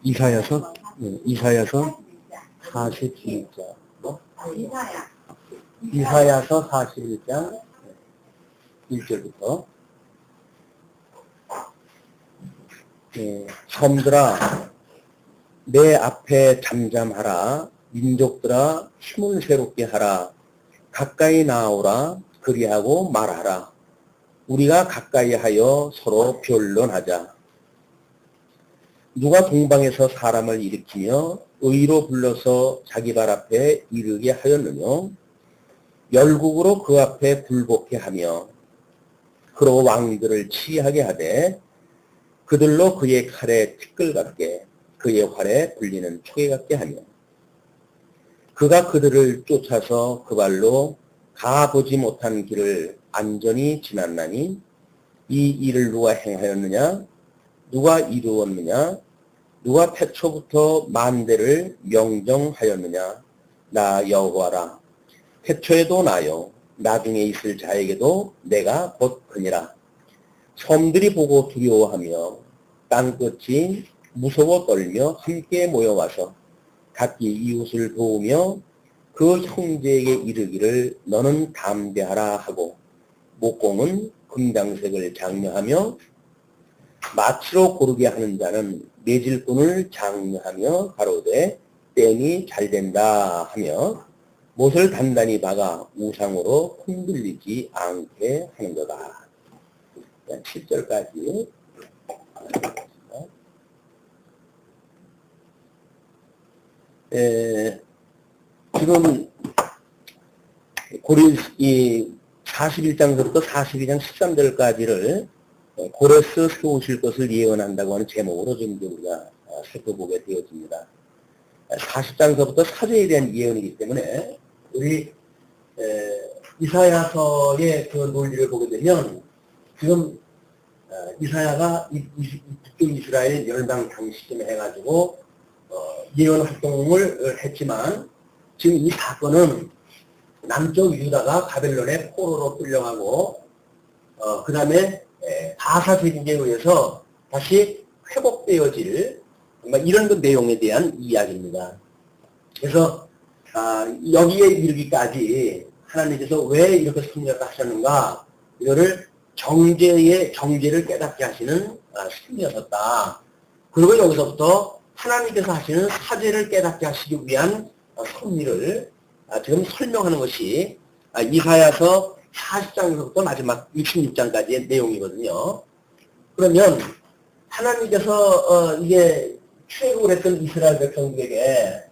이사야서, 이사야서 41장, 이사야서 41장 1절부터. 섬들아, 내 앞에 잠잠하라. 민족들아, 힘을 새롭게 하라. 가까이 나오라. 그리하고 말하라. 우리가 가까이 하여 서로 변론하자. 누가 동방에서 사람을 일으키며 의로 불러서 자기 발 앞에 이르게 하였느냐? 열국으로 그 앞에 굴복해 하며 그로 왕들을 치하게 하되 그들로 그의 칼에 티끌 같게 그의 활에 불리는 초계 같게 하며 그가 그들을 쫓아서 그 발로 가보지 못한 길을 안전히 지났나니 이 일을 누가 행하였느냐? 누가 이루었느냐? 누가 태초부터 만대를 명정하였느냐? 나 여호와라. 태초에도 나요. 나중에 있을 자에게도 내가 곧 그니라. 섬들이 보고 두려워하며 땅끝이 무서워 떨며 함께 모여와서 각기 이웃을 도우며 그 형제에게 이르기를 너는 담대하라 하고 목공은 금장색을 장려하며 마치로 고르게 하는 자는 매질꾼을 장려하며 가로되 땜이 잘된다 하며 못을 단단히 박아 우상으로 흔들리지 않게 하는 거다. 7절까지. 지금 이 41장부터 42장 13절까지를 고레스 세우실 것을 예언한다고 하는 제목으로 지금 우리가 살펴보게 되어집니다. 40장서부터 사제에 대한 예언이기 때문에 우리 이사야서의 그 논리를 보게 되면 지금 이사야가 북쪽 이스라엘 멸망 당시쯤에 해가지고 예언 활동을 했지만 지금 이 사건은 남쪽 유다가 바벨론의 포로로 끌려가고 그 다음에 바사 제국에 의해서 다시 회복되어질 이런 그 내용에 대한 이야기입니다. 그래서 여기에 이르기까지 하나님께서 왜 이렇게 섭리를 하셨는가, 이거를 정죄를 깨닫게 하시는 섭리였었다. 그리고 여기서부터 하나님께서 하시는 사죄를 깨닫게 하시기 위한 섭리를 지금 설명하는 것이 이사야서 40장에서부터 마지막 66장까지의 내용이거든요. 그러면 하나님께서 이게 출애굽을 했던 이스라엘 백성들에게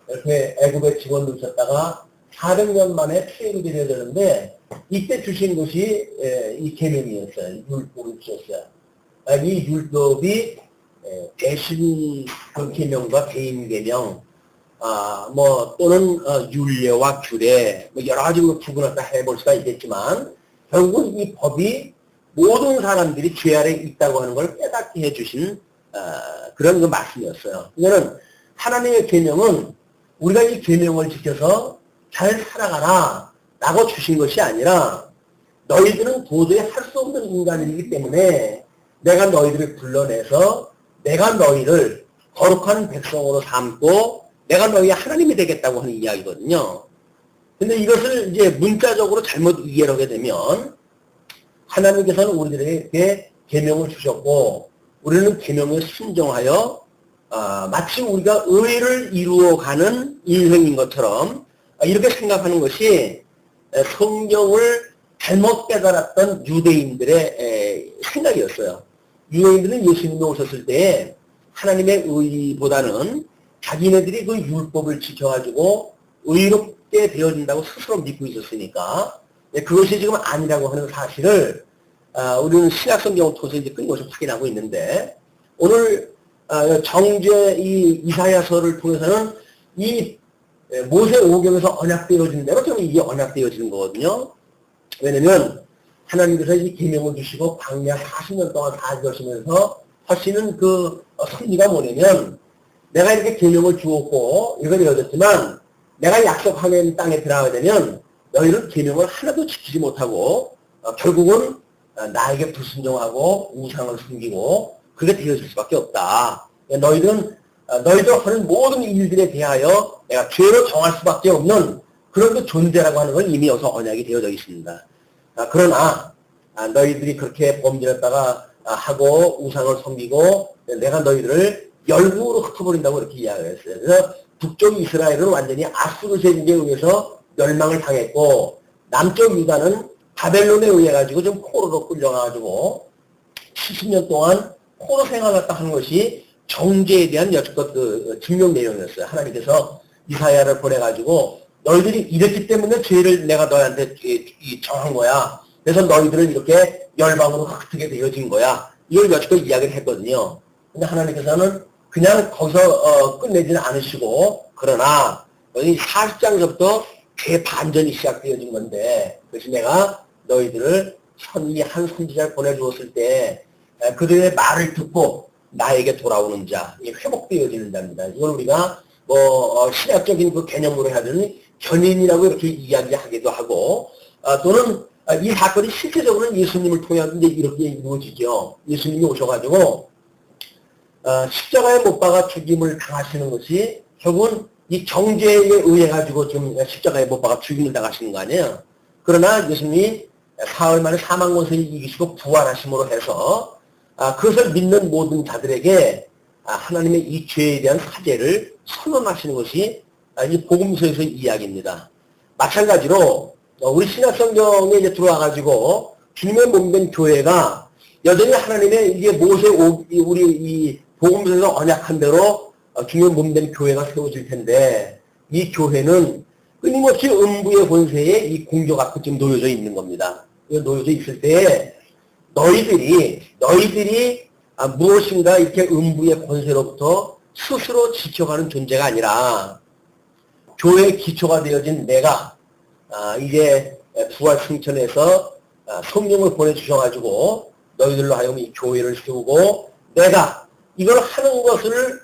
이렇게 애굽에 집어넣으셨다가 400년 만에 출애굽이 되어야 되는데 이때 주신 것이 이 계명이었어요. 율법을 주셨어요. 이 율법이 대신 그 계명과 개인 계명, 또는 율례와 규례, 여러 가지 구분을 다 해볼 수가 있겠지만 결국은 이 법이 모든 사람들이 죄 아래 있다고 하는 걸 깨닫게 해주신 그런 그 말씀이었어요. 이거는 하나님의 계명은 우리가 이 계명을 지켜서 잘 살아가라 라고 주신 것이 아니라 너희들은 도저히 할 수 없는 인간이기 때문에 내가 너희들을 불러내서 내가 너희를 거룩한 백성으로 삼고 내가 너희의 하나님이 되겠다고 하는 이야기거든요. 근데 이것을 이제 문자적으로 잘못 이해하게 되면 하나님께서는 우리들에게 계명을 주셨고 우리는 계명에 순종하여 마치 우리가 의를 이루어가는 인생인 것처럼 이렇게 생각하는 것이 성경을 잘못 깨달았던 유대인들의 생각이었어요. 유대인들은 예수님이 오셨을 때 하나님의 의보다는 자기네들이 그 율법을 지켜가지고 의롭게 되어진다고 스스로 믿고 있었으니까 그것이 지금 아니라고 하는 사실을 우리는 신약 성경을 통해서 이제 끊임없이 확인하고 있는데 오늘 정죄 이 이사야서를 통해서는 이 모세 오경에서 언약되어진 대로 지금 이게 언약되어지는 거거든요. 왜냐면 하나님께서 이 계명을 주시고 광야 40년 동안 다니시면서 하시는 그 섭리가 뭐냐면 내가 이렇게 계명을 주었고 이걸 이루어졌지만 내가 약속하는 땅에 들어가게 되면 너희는 계명을 하나도 지키지 못하고 결국은 나에게 불순종하고 우상을 숨기고 그게 되어질 수밖에 없다. 너희들 하는 모든 일들에 대하여 내가 죄로 정할 수밖에 없는 그런 그 존재라고 하는 걸 이미 여기서 언약이 되어져 있습니다. 그러나 너희들이 그렇게 범죄했다가 하고 우상을 섬기고 내가 너희들을 열국으로 흩어버린다고 이렇게 이야기를 했어요. 그래서 북쪽 이스라엘은 완전히 아수르 제국에 의해서 멸망을 당했고 남쪽 유다는 바벨론에 의해 가지고 좀 포로로 끌려가가지고 70년 동안 포로 생활을 했다 하는 것이 정죄에 대한 여태껏 그 증명 내용이었어요. 하나님께서 이사야를 보내가지고 너희들이 이랬기 때문에 죄를 내가 너희한테 정한 거야. 그래서 너희들은 이렇게 열방으로 흩게 되어진 거야. 이걸 여태껏 이야기를 했거든요. 근데 하나님께서는 그냥 거기서 끝내지는 않으시고 그러나 여기 40장에서부터 대반전이 시작되어진 건데 그것이 내가 너희들을 한 선지자를 보내주었을 때 그들의 말을 듣고 나에게 돌아오는 자, 회복되어지는 자입니다. 이걸 우리가 신학적인 그 개념으로 해야 되는 견인이라고 이렇게 이야기하기도 하고 또는 이 사건이 실제적으로는 예수님을 통해 이렇게 이루어지죠. 예수님이 오셔가지고 십자가에 못 박아 죽임을 당하시는 것이 결국은 이 정죄에 의해 가지고 좀 십자가에 못 박아 죽임을 당하시는 거 아니에요. 그러나 예수님이 사흘 만에 사망 권세를 이기시고 부활하심으로 해서 그것을 믿는 모든 자들에게 하나님의 이 죄에 대한 사죄를 선언하시는 것이 이 복음서에서의 이야기입니다. 마찬가지로 우리 신약성경에 이제 들어와가지고 주님의 몸된 교회가 여전히 하나님의 이게 모세 우리 이 복음서에서 언약한 대로 주님의 몸된 교회가 세워질 텐데 이 교회는 끊임없이 음부의 권세에 이 공격 앞에 지금 놓여져 있는 겁니다. 놓여져 있을 때 너희들이 무엇인가 이렇게 음부의 권세로부터 스스로 지켜가는 존재가 아니라 교회의 기초가 되어진 내가 이제 부활 승천에서 성령을 보내주셔가지고 너희들로 하여금 이 교회를 세우고 내가 이걸 하는 것을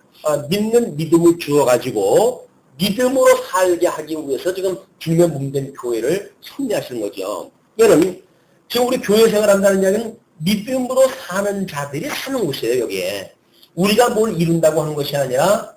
믿는 믿음을 주어가지고 믿음으로 살게 하기 위해서 지금 주님의 몸된 교회를 섭리하시는 거죠. 이거는 지금 우리 교회 생활한다는 이야기는 믿음으로 사는 자들이 사는 곳이에요. 여기에 우리가 뭘 이룬다고 하는 것이 아니라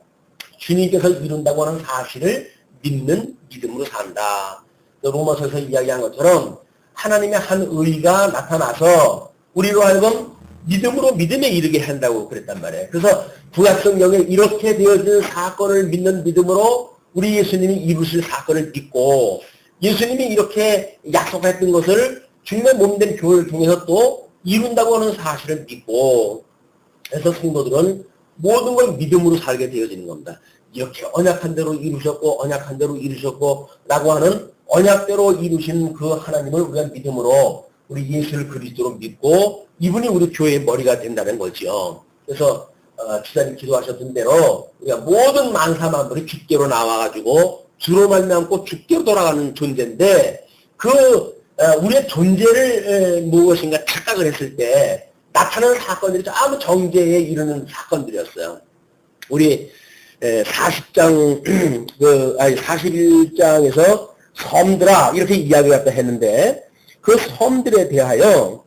주님께서 이룬다고 하는 사실을 믿는 믿음으로 산다. 로마서에서 이야기한 것처럼 하나님의 한 의가 나타나서 우리로 하여금 믿음으로 믿음에 이르게 한다고 그랬단 말이에요. 그래서 구약성경에 이렇게 되어진 사건을 믿는 믿음으로 우리 예수님이 이루실 사건을 믿고 예수님이 이렇게 약속했던 것을 주님의 몸된 교회를 통해서 또 이룬다고 하는 사실을 믿고 그래서 성도들은 모든 걸 믿음으로 살게 되어지는 겁니다. 이렇게 언약한 대로 이루셨고 언약한 대로 이루셨고 라고 하는 언약대로 이루신 그 하나님을 우리가 믿음으로 우리 예수를 그리스도로 믿고 이분이 우리 교회의 머리가 된다는 거죠. 그래서 주사님 기도하셨던 대로 우리가 모든 만사만물이 주께로 나와가지고 주로 말미암고 주께로 돌아가는 존재인데 우리의 존재를 무엇인가 착각을 했을 때 나타나는 사건들이 아무 정죄에 이르는 사건들이었어요. 우리 41장에서 섬들아 이렇게 이야기를 갖다 했는데 그 섬들에 대하여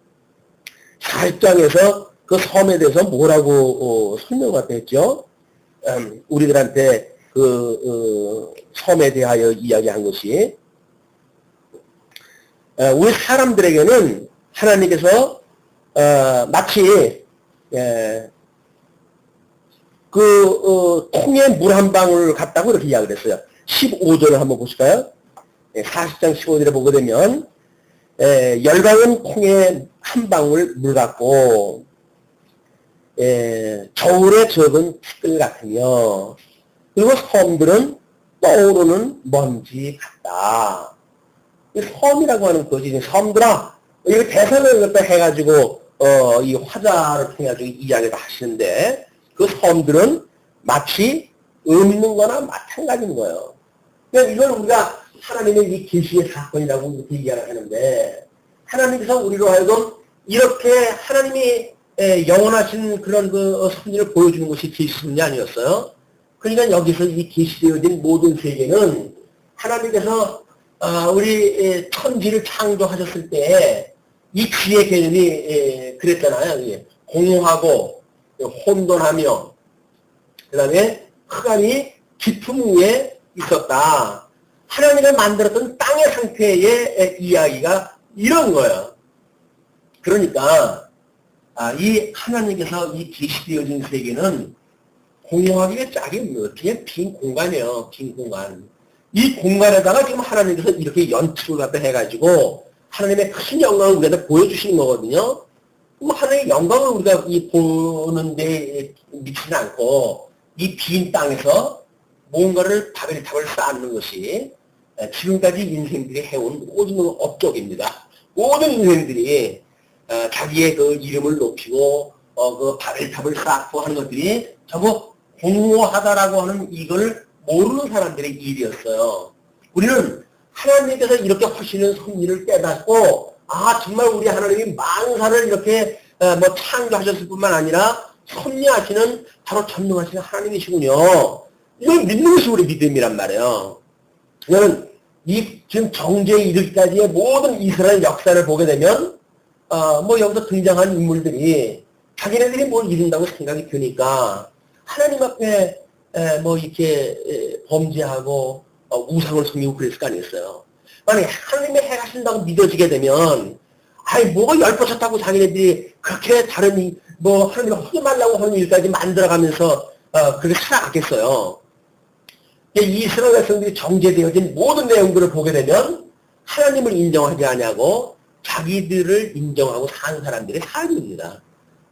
40장에서 그 섬에 대해서 뭐라고 설명을 갖다 했죠? 우리들한테 그 섬에 대하여 이야기한 것이 우리 사람들에게는 하나님께서 마치 통에 물 한 방울 같다고 이렇게 이야기를 했어요. 15절을 한번 보실까요? 40장 15절에 보게 되면 열방은 통에 한 방울 물 같고 저울에 적은 티끌 같으며 그리고 섬들은 떠오르는 먼지 같다. 이 섬이라고 하는 거지. 섬들아 이거 대상을 갖다 해가지고 이 화자를 통해 가지고 이야기를 하시는데 그 섬들은 마치 없는 거나 마찬가지인 거예요. 그러니까 이걸 우리가 하나님의 이 계시의 사건이라고 이렇게 이야기를 하는데 하나님께서 우리로 하여금 이렇게 하나님이 영원하신 그런 그 섭리를 보여주는 것이 계시습리 아니었어요? 그러니까 여기서 이 계시되어진 모든 세계는 하나님께서 우리 천지를 창조하셨을 때 이 지의 개념이 그랬잖아요. 공허하고 혼돈하며 그 다음에 흑암이 깊음 위에 있었다. 하나님을 만들었던 땅의 상태의 이야기가 이런 거예요. 그러니까 이 하나님께서 이 계시되어진 세계는 공허하게 짝이 어떻게 빈 공간이에요. 빈 공간. 이 공간에다가 지금 하나님께서 이렇게 연출을 갖다 해가지고 하나님의 큰 영광을 우리한테 보여주시는 거거든요. 그럼 하나님의 영광을 우리가 보는데 미치지 않고 이 빈 땅에서 뭔가를 바벨탑을 쌓는 것이 지금까지 인생들이 해온 모든 업적입니다. 모든 인생들이 자기의 그 이름을 높이고 그 바벨탑을 쌓고 하는 것들이 전부 공허하다라고 하는 이걸 모르는 사람들의 일이었어요. 우리는 하나님께서 이렇게 하시는 섭리를 깨닫고 정말 우리 하나님이 만사를 이렇게 창조하셨을 뿐만 아니라 섭리하시는 바로 전능하시는 하나님이시군요. 이걸 믿는 것이 우리 믿음이란 말이에요. 저는 이 지금 정죄에 이르기까지의 모든 이스라엘 역사를 보게 되면 여기서 등장한 인물들이 자기네들이 뭘 이룬다고 생각이 드니까 하나님 앞에 이렇게 범죄하고 우상을 섬기고 그랬을 거 아니겠어요. 만약에 하나님의 행하신다고 믿어지게 되면 뭐가 열뻗쳤다고 자기네들이 그렇게 다른 하나님을 헛말라고 하는 일까지 만들어가면서 그렇게 살아갔겠어요. 이스라엘 백성들이 정죄되어진 모든 내용들을 보게 되면 하나님을 인정하지 않냐고 자기들을 인정하고 사는 사람들의 삶입니다.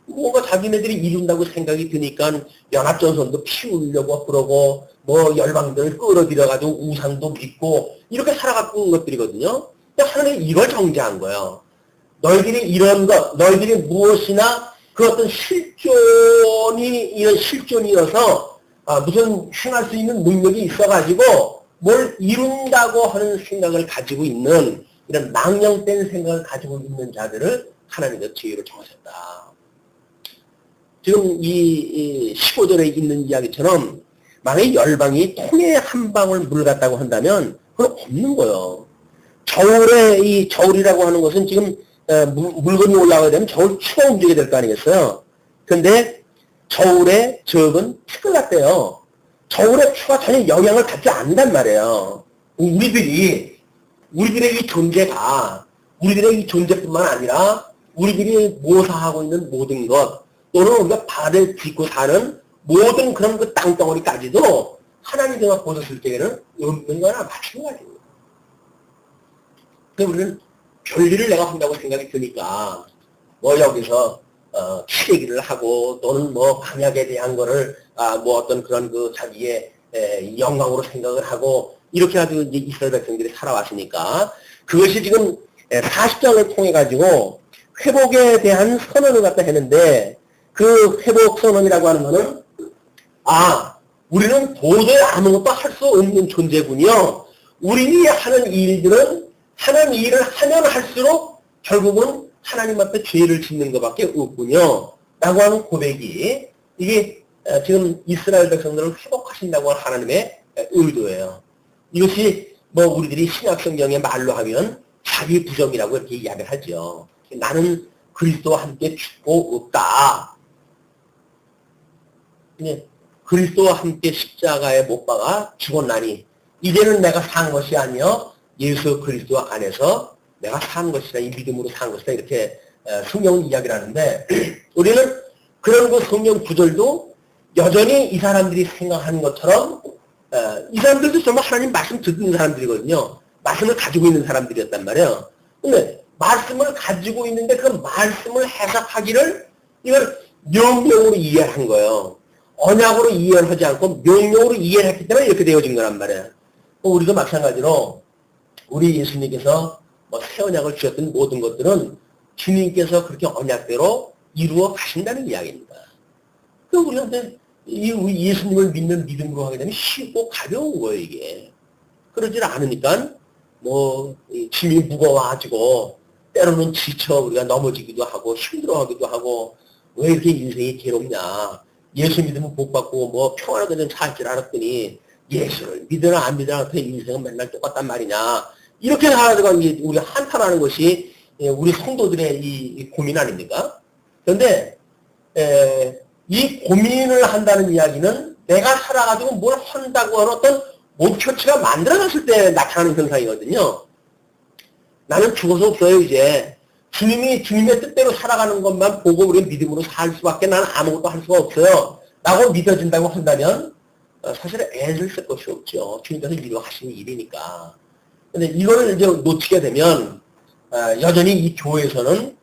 뭔가 자기네들이 이룬다고 생각이 드니까 연합전선도 피우려고 그러고 열방들을 끌어들여가지고 우상도 믿고 이렇게 살아갔던 것들이거든요. 하나님이 이걸 정죄한 거예요. 너희들이 이런 것, 너희들이 무엇이나 그 어떤 실존이어서 무슨 행할 수 있는 능력이 있어가지고 뭘 이룬다고 하는 생각을 가지고 있는 이런 망령된 생각을 가지고 있는 자들을 하나님께서 죄로 정하셨다. 지금 이 15절에 있는 이야기처럼 만약에 열방이 통에 한 방울 물 같다고 한다면 그건 없는 거예요. 이 저울이라고 하는 것은 지금 물건이 올라가게 되면 저울 추가 움직이게 될 거 아니겠어요? 근데 저울의 적은 티끌 같대요. 저울의 추가 전혀 영향을 받지 않는단 말이에요. 우리들의 이 존재가 우리들의 이 존재뿐만 아니라 우리들이 모사하고 있는 모든 것 또는 우리가 발을 딛고 사는 모든 그런 그 땅덩어리까지도 하나님께서 보셨을 때에는 없는 거나 마찬가지입니다. 근데 우리는 별일을 내가 한다고 생각이 드니까 여기서 치레기를 하고 또는 방약에 대한 거를 어떤 그런 그 자기의 영광으로 생각을 하고 이렇게 가지고 이제 이스라엘 백성들이 살아왔으니까 그것이 지금 40장을 통해 가지고 회복에 대한 선언을 갖다 했는데 그 회복 선언이라고 하는 거는 우리는 도저히 아무것도 할 수 없는 존재군요. 우리가 하는 일들은 하나님 일을 하면 할수록 결국은 하나님 앞에 죄를 짓는 것밖에 없군요. 라고 하는 고백이 이게 지금 이스라엘 백성들을 회복하신다고 하는 하나님의 의도예요. 이것이 우리들이 신약성경의 말로 하면 자기 부정이라고 이렇게 이야기를 하죠. 나는 그리스도와 함께 죽고 없다. 그리스도와 함께 십자가에 못 박아 죽었나니 이제는 내가 산 것이 아니여 예수 그리스도 안에서 내가 산 것이다. 이 믿음으로 산 것이다. 이렇게 성경은 이야기를 하는데 우리는 그런 그 성경 구절도 여전히 이 사람들이 생각하는 것처럼 이 사람들도 정말 하나님 말씀 듣는 사람들이거든요. 말씀을 가지고 있는 사람들이었단 말이에요. 근데 말씀을 가지고 있는데 그 말씀을 해석하기를 이걸 명령으로 이해한 거예요. 언약으로 이해를 하지 않고 명령으로 이해를 했기 때문에 이렇게 되어진 거란 말이에요. 우리도 마찬가지로 우리 예수님께서 새 언약을 주셨던 모든 것들은 주님께서 그렇게 언약대로 이루어 가신다는 이야기입니다. 그 우리한테 우리 예수님을 믿는 믿음으로 하게 되면 쉽고 가벼운 거예요, 이게. 그러질 않으니까 짐이 무거워가지고 때로는 지쳐 우리가 넘어지기도 하고 힘들어하기도 하고 왜 이렇게 인생이 괴롭냐. 예수 믿으면 복 받고 평안하게 좀 살 줄 알았더니 예수를 믿으나 안 믿으나 그 인생은 맨날 똑같단 말이냐. 이렇게 살아가 우리가 한탄하는 것이 우리 성도들의 이 고민 아닙니까? 그런데 이 고민을 한다는 이야기는 내가 살아가지고 뭘 한다고 하는 어떤 목표치가 만들어졌을 때 나타나는 현상이거든요. 나는 죽어서 없어요, 이제. 주님의 뜻대로 살아가는 것만 보고 우리는 믿음으로 살 수밖에 나는 아무것도 할 수가 없어요. 라고 믿어진다고 한다면, 사실 애를 쓸 것이 없죠. 주님께서 이루어 하시는 일이니까. 근데 이거를 이제 놓치게 되면, 여전히 이 교회에서는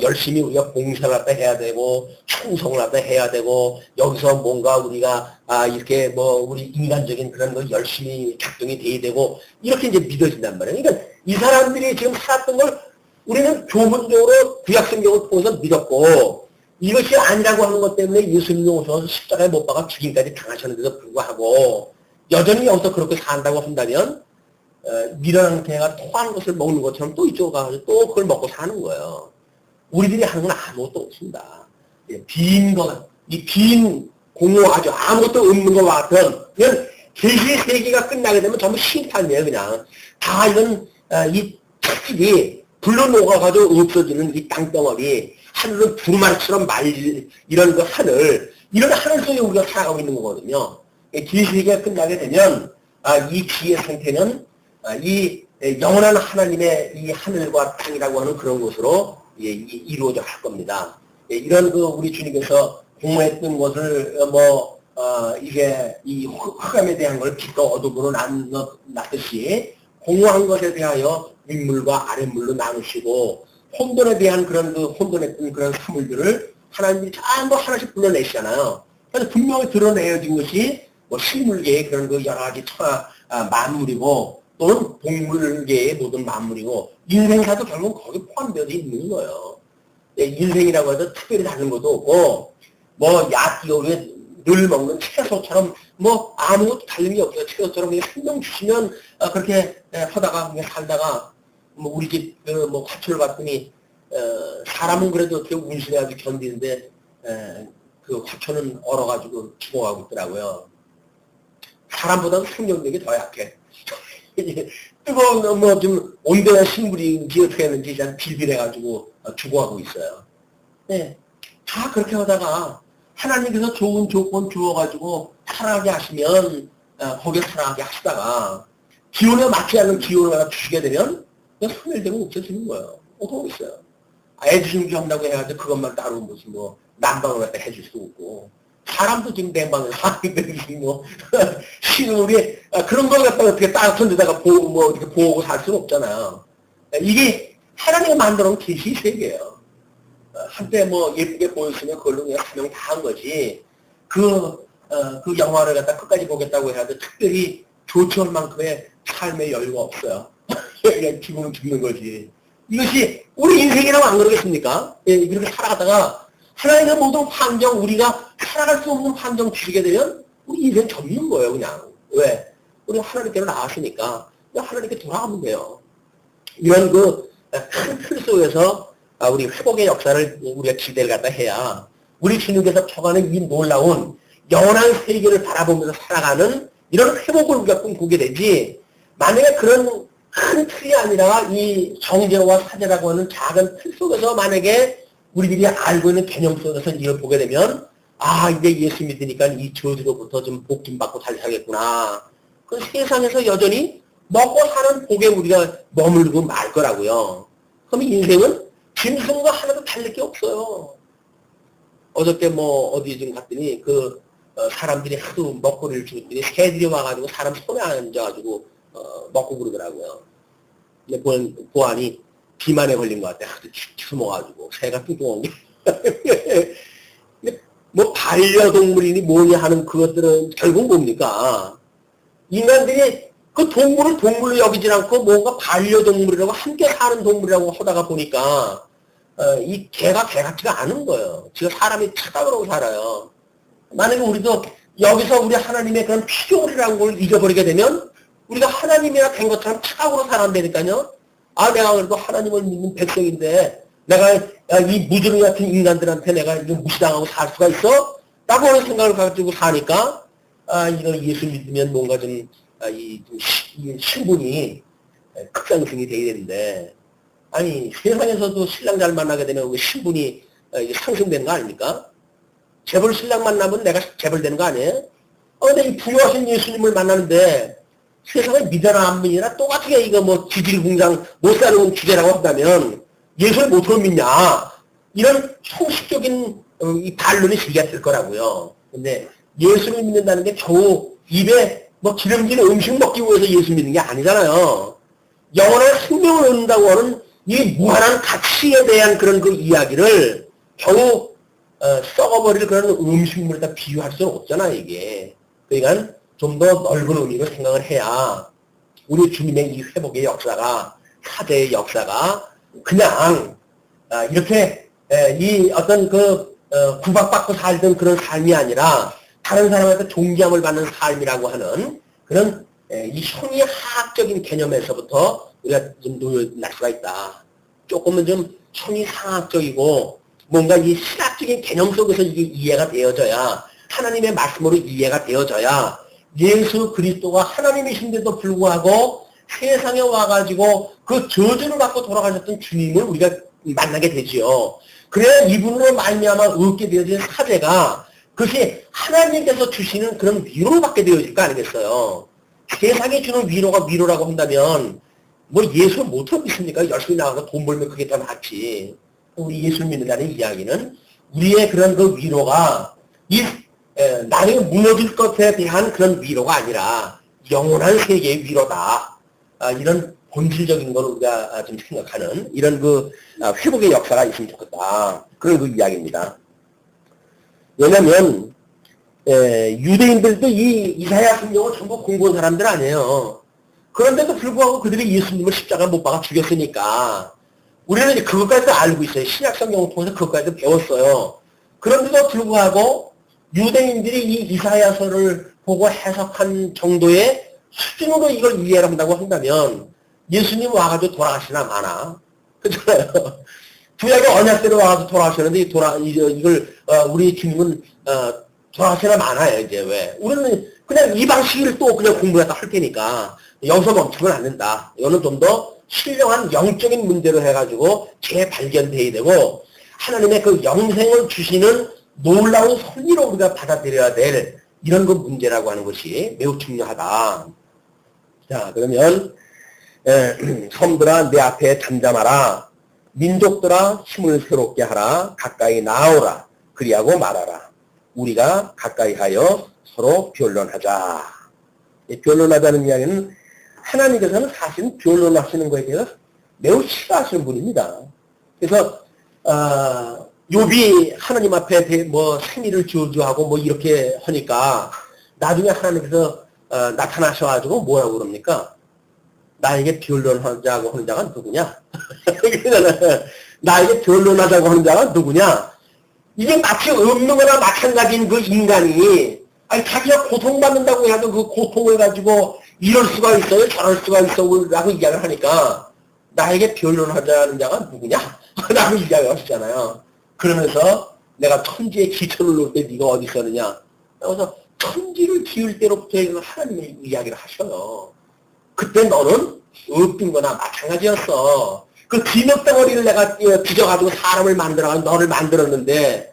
열심히 우리가 봉사를 갖다 해야 되고, 충성을 갖다 해야 되고, 여기서 뭔가 우리가, 이렇게 우리 인간적인 그런 거 열심히 작동이 돼야 되고, 이렇게 이제 믿어진단 말이에요. 그러니까 이 사람들이 지금 살았던 걸 우리는 교훈적으로 구약성경을 통해서 믿었고, 이것이 아니라고 하는 것 때문에 예수님이 오셔서 십자가에 못 박아 죽임까지 당하셨는데도 불구하고, 여전히 여기서 그렇게 산다고 한다면, 미련한 개가 토하는 것을 먹는 것처럼 또 이쪽으로 가서 또 그걸 먹고 사는 거예요. 우리들이 하는 건 아무것도 없습니다. 빈 공허 아주 아무것도 없는 것과 같은, 그냥 계시의 세계가 끝나게 되면 전부 신탄이에요, 그냥. 다 이건, 이 착질이 불로 녹아가지고 없어지는 이 땅덩어리, 하늘은 두루마리처럼 이런 그 이런 하늘 속에 우리가 살아가고 있는 거거든요. 계시의 세계가 끝나게 되면, 이 기의 상태는, 이 영원한 하나님의 이 하늘과 땅이라고 하는 그런 것으로 이루어져 갈 겁니다. 이런 우리 주님께서 공모했던 것을 이게 이 흑암에 대한 걸 빛과 어둠으로 났듯이 공모한 것에 대하여 윗물과 아랫물로 나누시고 혼돈에 대한 그런 혼돈했던 그런 사물들을 하나님이 전부 하나씩 불러내시잖아요. 그래서 분명히 드러내어진 것이 식물계의 그런 여러 가지 만물이고 또는 동물계의 모든 만물이고 인생사도 결국 거기 포함되어 있는 거예요. 인생이라고 해도 특별히 다른 것도 없고 야끼오에 늘 먹는 채소처럼 아무것도 다른 게 없어요. 채소처럼 그냥 생명 주시면 그렇게 하다가 그냥 살다가 우리 집 화초를 봤더니 사람은 그래도 어떻게 운신해가지고 견디는데 그 화초는 얼어가지고 죽어가고 있더라고요. 사람보다는 생명력이 더 약해. 뜨거운 좀 온대한 식물인지 어떻게 했는지 그냥 빌빌해가지고 죽어가고 있어요. 네. 다 그렇게 하다가 하나님께서 좋은 조건 주어가지고 살아가게 하시면 거기에 살아가게 하시다가 기온에 맞지 않는 기온을 하나 주시게 되면 그냥 소멸되고 없어지는 거예요. 어떻게 있어요. 애주심기 한다고 해가지고 그것만 따로 무슨 난방을 갖다 해줄 수도 없고 사람도 지금 냉방을 사는데 지금 우리 그런 걸 갖다가 어떻게 따뜻한 데다가 이렇게 보고 살 수는 없잖아요. 이게 하나님이 만들어 놓은 계시 세계예요. 한때 예쁘게 보였으면 그걸로 그냥 사명 다 한 거지. 그 영화를 갖다 끝까지 보겠다고 해가지고 특별히 좋지 않을 만큼의 삶의 여유가 없어요. 그냥 기분은 죽는 거지. 이것이 우리 인생이라고 안 그러겠습니까? 이렇게 살아가다가 하나님의 모든 환경, 우리가 살아갈 수 없는 환경 주시게 되면 우리 인생 접는 거예요, 그냥. 왜? 우리가 하나님께로 나왔으니까 그냥 하나님께 돌아가면 돼요. 이런 큰 틀 속에서 우리 회복의 역사를 우리가 기대를 갖다 해야 우리 주님께서 펴가는 이 놀라운 영원한 세계를 바라보면서 살아가는 이런 회복을 우리가 꿈꾸게 되지, 만약에 그런 큰 틀이 아니라 이 정제와 사제라고 하는 작은 틀 속에서 만약에 우리들이 알고 있는 개념 속에서 이걸 보게 되면 이제 예수 믿으니까 이 저주로부터 좀 복김받고 잘 살겠구나. 그 세상에서 여전히 먹고 사는 복에 우리가 머물고 말 거라고요. 그럼 인생은 짐승과 하나도 달릴 게 없어요. 어저께 어디 좀 갔더니 사람들이 하도 먹거리를 주더니 새들이 와가지고 사람 손에 앉아가지고 먹고 그러더라고요. 근데 보아니 비만에 걸린 것 같아. 하도 추모가지고 새가 뚱뚱한 게. 근데 반려동물이니 뭐냐 하는 그것들은 결국 뭡니까? 인간들이 그 동물을 동물로 여기지 않고 뭔가 반려동물이라고 함께 사는 동물이라고 하다가 보니까 이 개가 개 같지가 않은 거예요. 지금 사람이 착각으로 살아요. 만약에 우리도 여기서 우리 하나님의 그런 필요이라는 걸 잊어버리게 되면 우리가 하나님이라 된 것처럼 착각으로 살아야되니까요. 내가 그래도 하나님을 믿는 백성인데 내가 이 무지렁이 같은 인간들한테 내가 무시당하고 살 수가 있어? 라고 하는 생각을 가지고 사니까 이거 예수 믿으면 뭔가 이 신분이 극상승이 돼야 되는데, 아니 세상에서도 신랑 잘 만나게 되면 신분이 상승되는 거 아닙니까? 재벌 신랑 만나면 내가 재벌 되는 거 아니에요? 근데 이 부유하신 예수님을 만나는데 세상에 믿어라 안 믿으나 똑같게 이거 뭐 지질공장 못 사는 주제라고 한다면 예수를 못으로 믿냐? 이런 형식적인 이 반론이 제기가 될 거라고요. 근데 예수를 믿는다는 게 겨우 입에 뭐 기름진 음식 먹기 위해서 예수 믿는 게 아니잖아요. 영원한 생명을 얻는다고 하는 이 무한한 가치에 대한 그런 그 이야기를 겨우 썩어버릴 그런 음식물에다 비유할 수는 없잖아 이게. 그러니까 좀 더 넓은 의미로 생각을 해야 우리 주님의 이 회복의 역사가 사대의 역사가 그냥 이렇게 이 어떤 그 구박받고 살던 그런 삶이 아니라 다른 사람한테 존경을 받는 삶이라고 하는 그런 이 형이하학적인 개념에서부터 우리가 좀 놓여날 수가 있다. 조금은 좀 형이상학적이고 뭔가 이 신학적인 개념 속에서 이게 이해가 되어져야 하나님의 말씀으로 이해가 되어져야 예수 그리스도가 하나님이신데도 불구하고 세상에 와가지고 그 저주를 받고 돌아가셨던 주님을 우리가 만나게 되지요. 그래야 이분으로 말미암아 얻게 되어진 사제가 그것이 하나님께서 주시는 그런 위로를 받게 되어질 거 아니겠어요. 세상에 주는 위로가 위로라고 한다면 뭐 예수 못하고 있습니까? 열심히 나가서 돈 벌면 그게 더 낫지. 우리 예수 믿는다는 이야기는 우리의 그런 그 위로가 이 나중에 무너질 것에 대한 그런 위로가 아니라 영원한 세계의 위로다. 이런 본질적인 걸 우리가 좀 생각하는 이런 그 회복의 역사가 있으면 좋겠다. 그런 그 이야기입니다. 왜냐면 유대인들도 이 이사야 성경을 전부 공부한 사람들 아니에요. 그런데도 불구하고 그들이 예수님을 십자가 못 박아 죽였으니까 우리는 이제 그것까지도 알고 있어요. 신약 성경을 통해서 그것까지도 배웠어요. 그런데도 불구하고 유대인들이 이 이사야서를 보고 해석한 정도의 수준으로 이걸 이해를 한다고 한다면 예수님 와가지고 돌아가시나 마나. 그렇잖아요. 구약의 언약대로 와가지고 돌아가셨는데 이걸 우리 주님은 돌아가시나 마나요. 이제 왜? 우리는 그냥 이 방식을 또 그냥 공부해서 할 테니까 여기서 멈추면 안 된다. 이거는 좀 더 신령한 영적인 문제로 해가지고 재발견돼야 되고 하나님의 그 영생을 주시는 놀라운 섭리로 우리가 받아들여야 될 이런 그 문제라고 하는 것이 매우 중요하다. 자, 그러면 섬들아 내 앞에 잠잠하라. 민족들아 힘을 새롭게 하라. 가까이 나오라. 그리하고 말하라. 우리가 가까이 하여 서로 변론하자. 변론하자는 이야기는 하나님께서는 사실은 변론하시는 것에 대해서 매우 싫어하시는 분입니다. 그래서 욥이 하나님 앞에 뭐 생일을 저주하고 뭐 이렇게 하니까 나중에 하나님께서 나타나셔가지고 뭐라고 그럽니까? 나에게 변론하자고 하는 자가 누구냐? 나에게 변론하자고 하는 자가 누구냐? 이게 마치 없는 거나 마찬가지인 그 인간이 아니 자기가 고통받는다고 해도 그 고통을 가지고 이럴 수가 있어요? 저럴 수가 있어요? 라고 이야기를 하니까 나에게 변론하자는 자가 누구냐? 라고 이야기를 하시잖아요. 그러면서 내가 천지에 기초를 놓을 때 네가 어디 있었느냐? 그래서 천지를 지을 때로부터 하나님의 이야기를 하셔요. 그때 너는 없던 거나 마찬가지였어. 그 기력덩어리를 내가 빚어가지고 사람을 만들어가지고 너를 만들었는데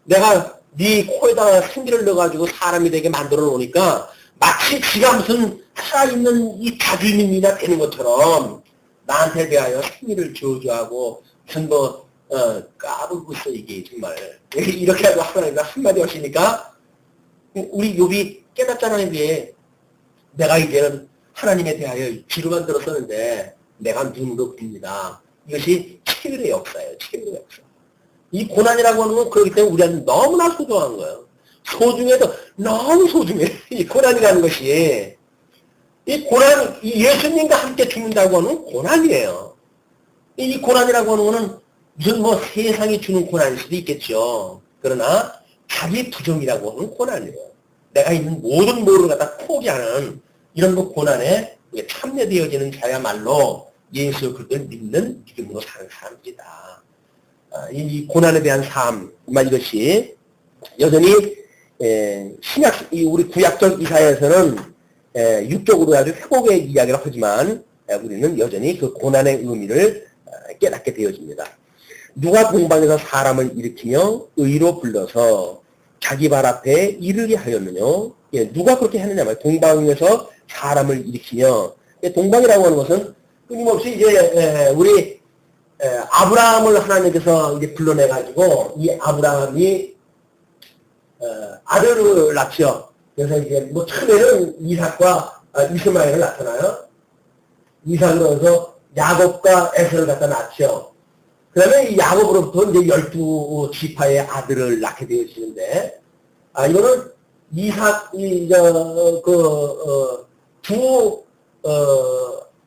내가 네 코에다가 생기를 넣어가지고 사람이 되게 만들어 놓으니까 마치 지가 무슨 살아있는 이 자주민이나 되는 것처럼 나한테 대하여 생리를 저주하고 무슨 뭐 까불고 있어 이게 정말 이렇게 하고 하나님가 한마디 하시니까 우리 욥이 깨닫잖아요. 이게 내가 이제는 하나님에 대하여 귀로만 들었었는데 내가 눈으로 봅니다. 이것이 체휼의 역사예요. 체휼의 역사. 이 고난이라고 하는 건 그렇기 때문에 우리한테 너무나 소중한 거예요. 소중해도 너무 소중해. 이 고난이라는 것이 이 고난, 이 예수님과 함께 죽는다고 하는 고난이에요. 이 고난이라고 하는 거는 무슨 뭐 세상이 주는 고난일 수도 있겠죠. 그러나 자기 부정이라고 하는 고난이에요. 내가 있는 모든 모를 갖다 포기하는 이런 그 고난에 참여되어지는 자야말로 예수 그리스도를 믿는 믿음으로 사는 사람들이다. 이 고난에 대한 삶, 이것이 여전히 신약, 우리 구약적 이사야에서는 육적으로 아주 회복의 이야기를 하지만 우리는 여전히 그 고난의 의미를 깨닫게 되어집니다. 누가 동방에서 사람을 일으키며 의로 불러서 자기 발 앞에 이르게 하였느냐. 예, 누가 그렇게 했느냐 말이에요. 동방에서 사람을 일으키며. 예, 동방이라고 하는 것은 끊임없이 이제 우리 아브라함을 하나님께서 이제 불러내가지고 이 아브라함이 아들을 낳죠. 그래서 이제 뭐 처음에는 이삭과 이스마엘을 낳잖아요. 이삭을 얻어서 야곱과 에서를 갖다 낳죠. 그 다음에 이 야곱으로부터 이제 12지파의 아들을 낳게 되어지는데, 이거는 이삭,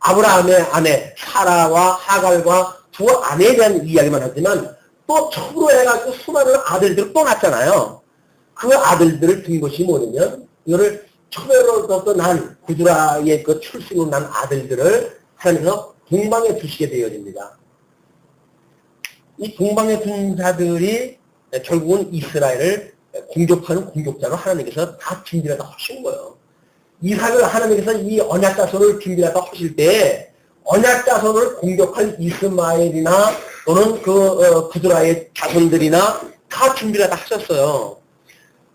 아브라함의 아내, 사라와 하갈과 두 아내에 대한 이야기만 하지만, 또 첩으로 해가지고 수많은 아들들을 또 낳잖아요. 그 아들들을 둔 것이 뭐냐면, 이거를 첩으로부터 난 구두라의 그 출생으로 난 아들들을 하나님께서 동방에 두시게 되어집니다. 이 동방에 둔 자들이 결국은 이스라엘을 공격하는 공격자로 하나님께서 다 준비하다 하신 거예요. 이삭을 하나님께서 이 언약 자손을 준비하다 하실 때 언약 자손을 공격할 이스마엘이나 또는 구드라의 자손들이나 다 준비하다 하셨어요.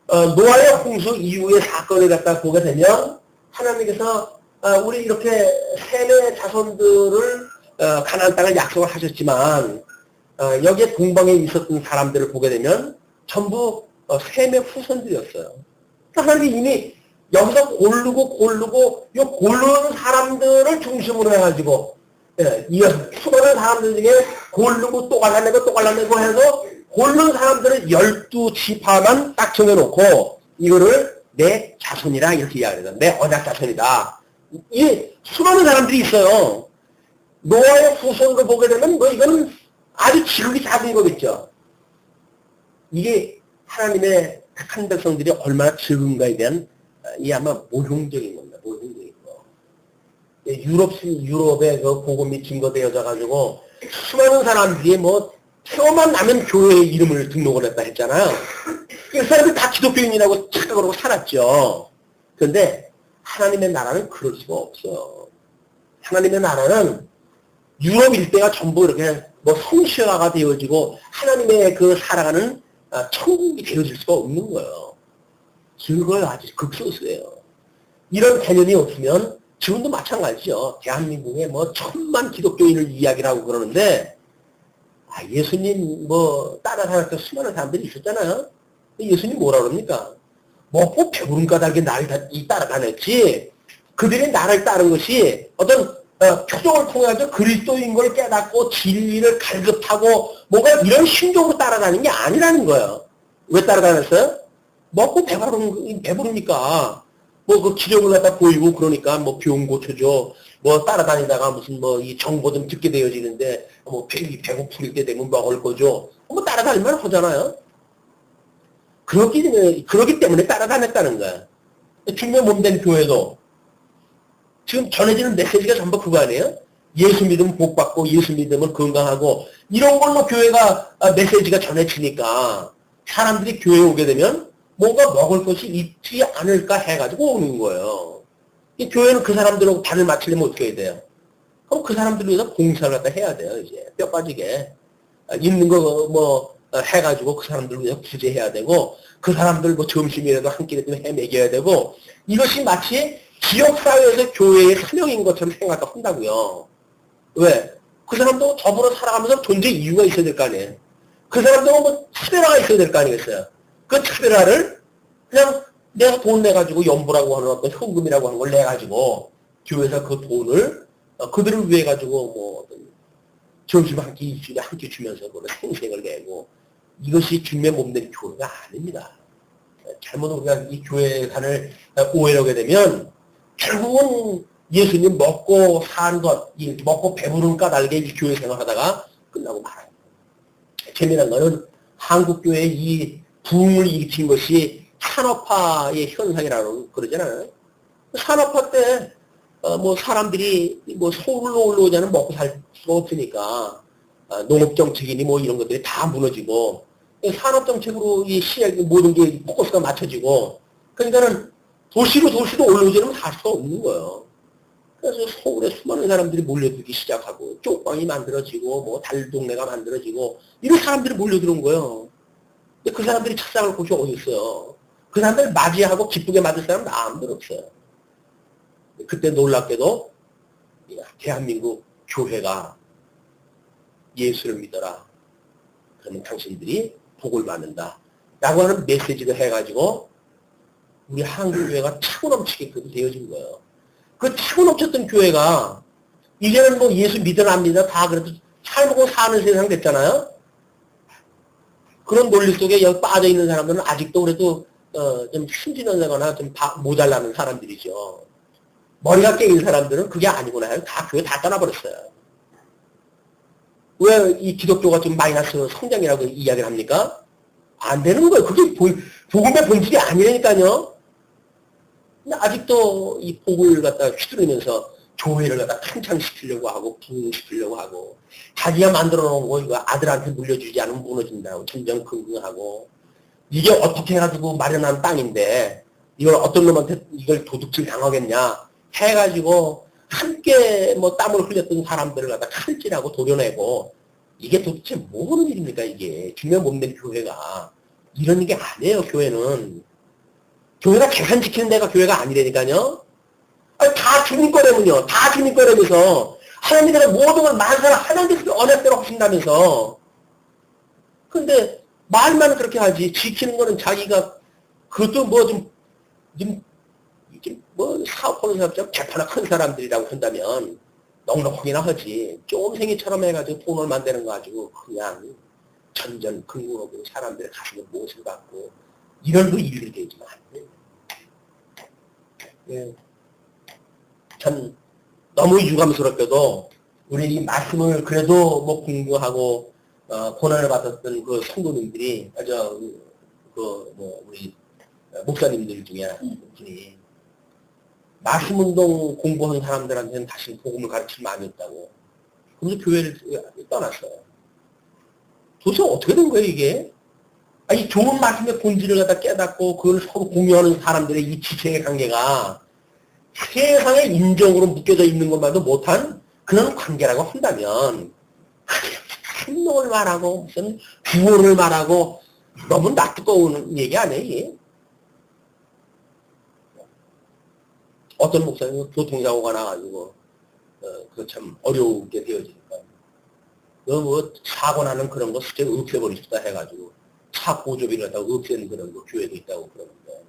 노아의 홍수 이후의 사건을 갖다 보게 되면 하나님께서 우리 이렇게 셈의 자손들을 가나안 땅을 약속을 하셨지만 여기에 동방에 있었던 사람들을 보게 되면 전부 셈의 후손들이었어요. 그러니까 하나님이 이미 여기서 고르고 이 고르는 사람들을 중심으로 해가지고 수많은 사람들 중에 고르고 또 갈라내고 해서 고르는 사람들은 12지파만 딱 정해놓고 이거를 내 자손이라 이렇게 이야기해요. 내 언약 자손이다. 이 수많은 사람들이 있어요. 노아의 후손으로 보게 되면 뭐 이거는 아주 지극히 작은 거겠죠. 이게 하나님의 택한 백성들이 얼마나 적은가에 대한 이 아마 모형적인 겁니다. 모형적인 거. 유럽의 그 복음이 증거되어져 가지고 수많은 사람들이 뭐 태어만 나면 교회의 이름을 등록을 했다 했잖아요. 그 사람들이 다 기독교인이라고 착각을 하고 살았죠. 그런데 하나님의 나라는 그럴 수가 없어요. 하나님의 나라는 유럽 일대가 전부 이렇게 뭐 성시화가 되어지고 하나님의 그 살아가는 천국이 되어질 수가 없는 거예요. 그걸 아주 극소수예요. 이런 개념이 없으면 지금도 마찬가지죠. 대한민국에 뭐 1000만 기독교인을 이야기를 하고 그러는데 예수님 뭐 따라다녔던 수많은 사람들이 있었잖아요. 예수님 뭐라 그럽니까? 먹고 배부른 까닭에 나를 따라다녔지 그들이 나를 따른 것이 어떤 표정을 통해서 그리스도인 걸 깨닫고 진리를 갈급하고 뭔가 이런 심정으로 따라다니는 게 아니라는 거예요. 왜 따라다녔어요? 먹고 배부르니까 뭐 그 기력을 갖다 보이고 그러니까 뭐 병 고쳐줘 뭐 따라다니다가 무슨 뭐 이 정보 좀 듣게 되어지는데 뭐 배고플 때 되면 먹을 거죠. 뭐 따라다니면 하잖아요. 그렇기 때문에 따라다녔다는 거야. 중매 몸된 교회도 지금 전해지는 메시지가 전부 그거 아니에요? 예수 믿으면 복 받고 예수 믿으면 건강하고 이런 걸로 교회가 메시지가 전해지니까 사람들이 교회에 오게 되면 뭔가 먹을 것이 있지 않을까 해가지고 오는 거예요. 이 교회는 그 사람들하고 발을 맞추려면 어떻게 해야 돼요? 그럼 그 사람들을 위해서 봉사를 갖다 해야 돼요. 이제 뼈 빠지게 있는 거 뭐 해가지고 그 사람들을 위해서 구제해야 되고 그 사람들 뭐 점심이라도 한 끼라도 해 먹여야 되고 이것이 마치 지역사회에서 교회의 사명인 것처럼 생각을 한다고요. 왜? 그 사람도 더불어 살아가면서 존재 이유가 있어야 될 거 아니에요. 그 사람도 뭐 차별화가 있어야 될 거 아니겠어요. 그 차별화를 그냥 내가 돈 내가지고 연보라고 하는 어떤 현금이라고 하는 걸 내가지고 교회에서 그 돈을 그들을 위해 가지고 뭐 어떤 점심 한 끼 일주일에 한 끼 주면서 그런 생색을 내고 이것이 주님의 몸된 교회가 아닙니다. 잘못 우리가 이 교회관을 오해하게 되면 결국은 예수님 먹고 산 것, 먹고 배부른 까닭에 이 교회 생활하다가 끝나고 말아요. 재미난 거는 한국교회의 이 붐을 일으킨 것이 산업화의 현상이라고 그러잖아요. 산업화 때, 뭐 사람들이 뭐 서울로 올라오자는 먹고 살 수가 없으니까, 농업정책이니 뭐 이런 것들이 다 무너지고, 산업정책으로 이 모든 게 포커스가 맞춰지고, 그러니까는 도시로 올라오지는 할 수가 없는 거예요. 그래서 서울에 수많은 사람들이 몰려들기 시작하고, 쪽방이 만들어지고, 뭐 달동네가 만들어지고, 이런 사람들이 몰려들은 거예요. 근데 그 사람들이 찾아갈 곳이 어디 있어요? 그 사람들 맞이하고 기쁘게 맞을 사람 아무도 없어요. 그때 놀랍게도 대한민국 교회가 예수를 믿어라. 그러면 당신들이 복을 받는다. 라고 하는 메시지를 해가지고 우리 한국교회가 차고 넘치게끔 되어진 거예요. 그 차고 넘쳤던 교회가 이제는 뭐 예수 믿으나 안 믿으나 다 그래도 잘 먹고 사는 세상 됐잖아요. 그런 논리 속에 여기 빠져있는 사람들은 아직도 그래도 좀 순진하거나 좀 모자라는 사람들이죠. 머리가 깨인 사람들은 그게 아니구나 해요. 다 교회 다 떠나버렸어요. 왜 이 기독교가 좀 마이너스 성장이라고 이야기를 합니까? 안 되는 거예요. 그게 복음의 본질이 아니라니까요. 근데 아직도 이 복을 갖다 휘두르면서 교회를 갖다 탄창시키려고 하고 부흥시키려고 하고 자기가 만들어 놓은 거 이거 아들한테 물려주지 않으면 무너진다고 전전긍긍하고 이게 어떻게 해가지고 마련한 땅인데 이걸 어떤 놈한테 이걸 도둑질 당하겠냐 해가지고 함께 뭐 땀을 흘렸던 사람들을 갖다 칼질하고 도려내고 이게 도대체 뭐 하는 일입니까 이게 주면 못된 교회가 이런 게 아니에요. 교회가 계산 지키는 데가 교회가 아니라니까요. 아니, 다 주님 거라면요. 다 주님 거라면서 하나님께서 모든 걸 만사를 하나님께서 언약대로 하신다면서 근데 말만 그렇게 하지 지키는 거는 자기가 그것도 뭐 사업하는 사람처럼 개파나 큰 사람들이라고 한다면 넉넉하기나 하지 쫌생이처럼 해가지고 돈을 만드는 거 가지고 그냥 전전긍긍하고 사람들의 가슴에 못을 받고 이런 거 일을 되지만 예. 참 너무 유감스럽게도 우리 이 말씀을 그래도 뭐 공부하고 고난을 받았던 그 성도님들이 우리 목사님들 중에 분이 말씀운동 공부하는 사람들한테는 다시 복음을 가르칠 마음이 없다고. 그래서 교회를 떠났어요. 도대체 어떻게 된 거예요, 이게? 아니, 좋은 말씀의 본질을 갖다 깨닫고 그걸 서로 공유하는 사람들의 이 지체의 관계가 세상에 인정으로 묶여져 있는 것만도 못한 그런 관계라고 한다면 행동을 말하고 무슨 구원을 말하고 너무 낯뜨거운 얘기 아니에요, 이게? 어떤 목사님은 교통사고가 나가지고 그 참 어려우게 되어지니까 뭐 사고 나는 그런 거 수제 없애버리고 싶다 해가지고 차 보조비를 갖다가 없애는 그런 거 교회도 있다고 그러는데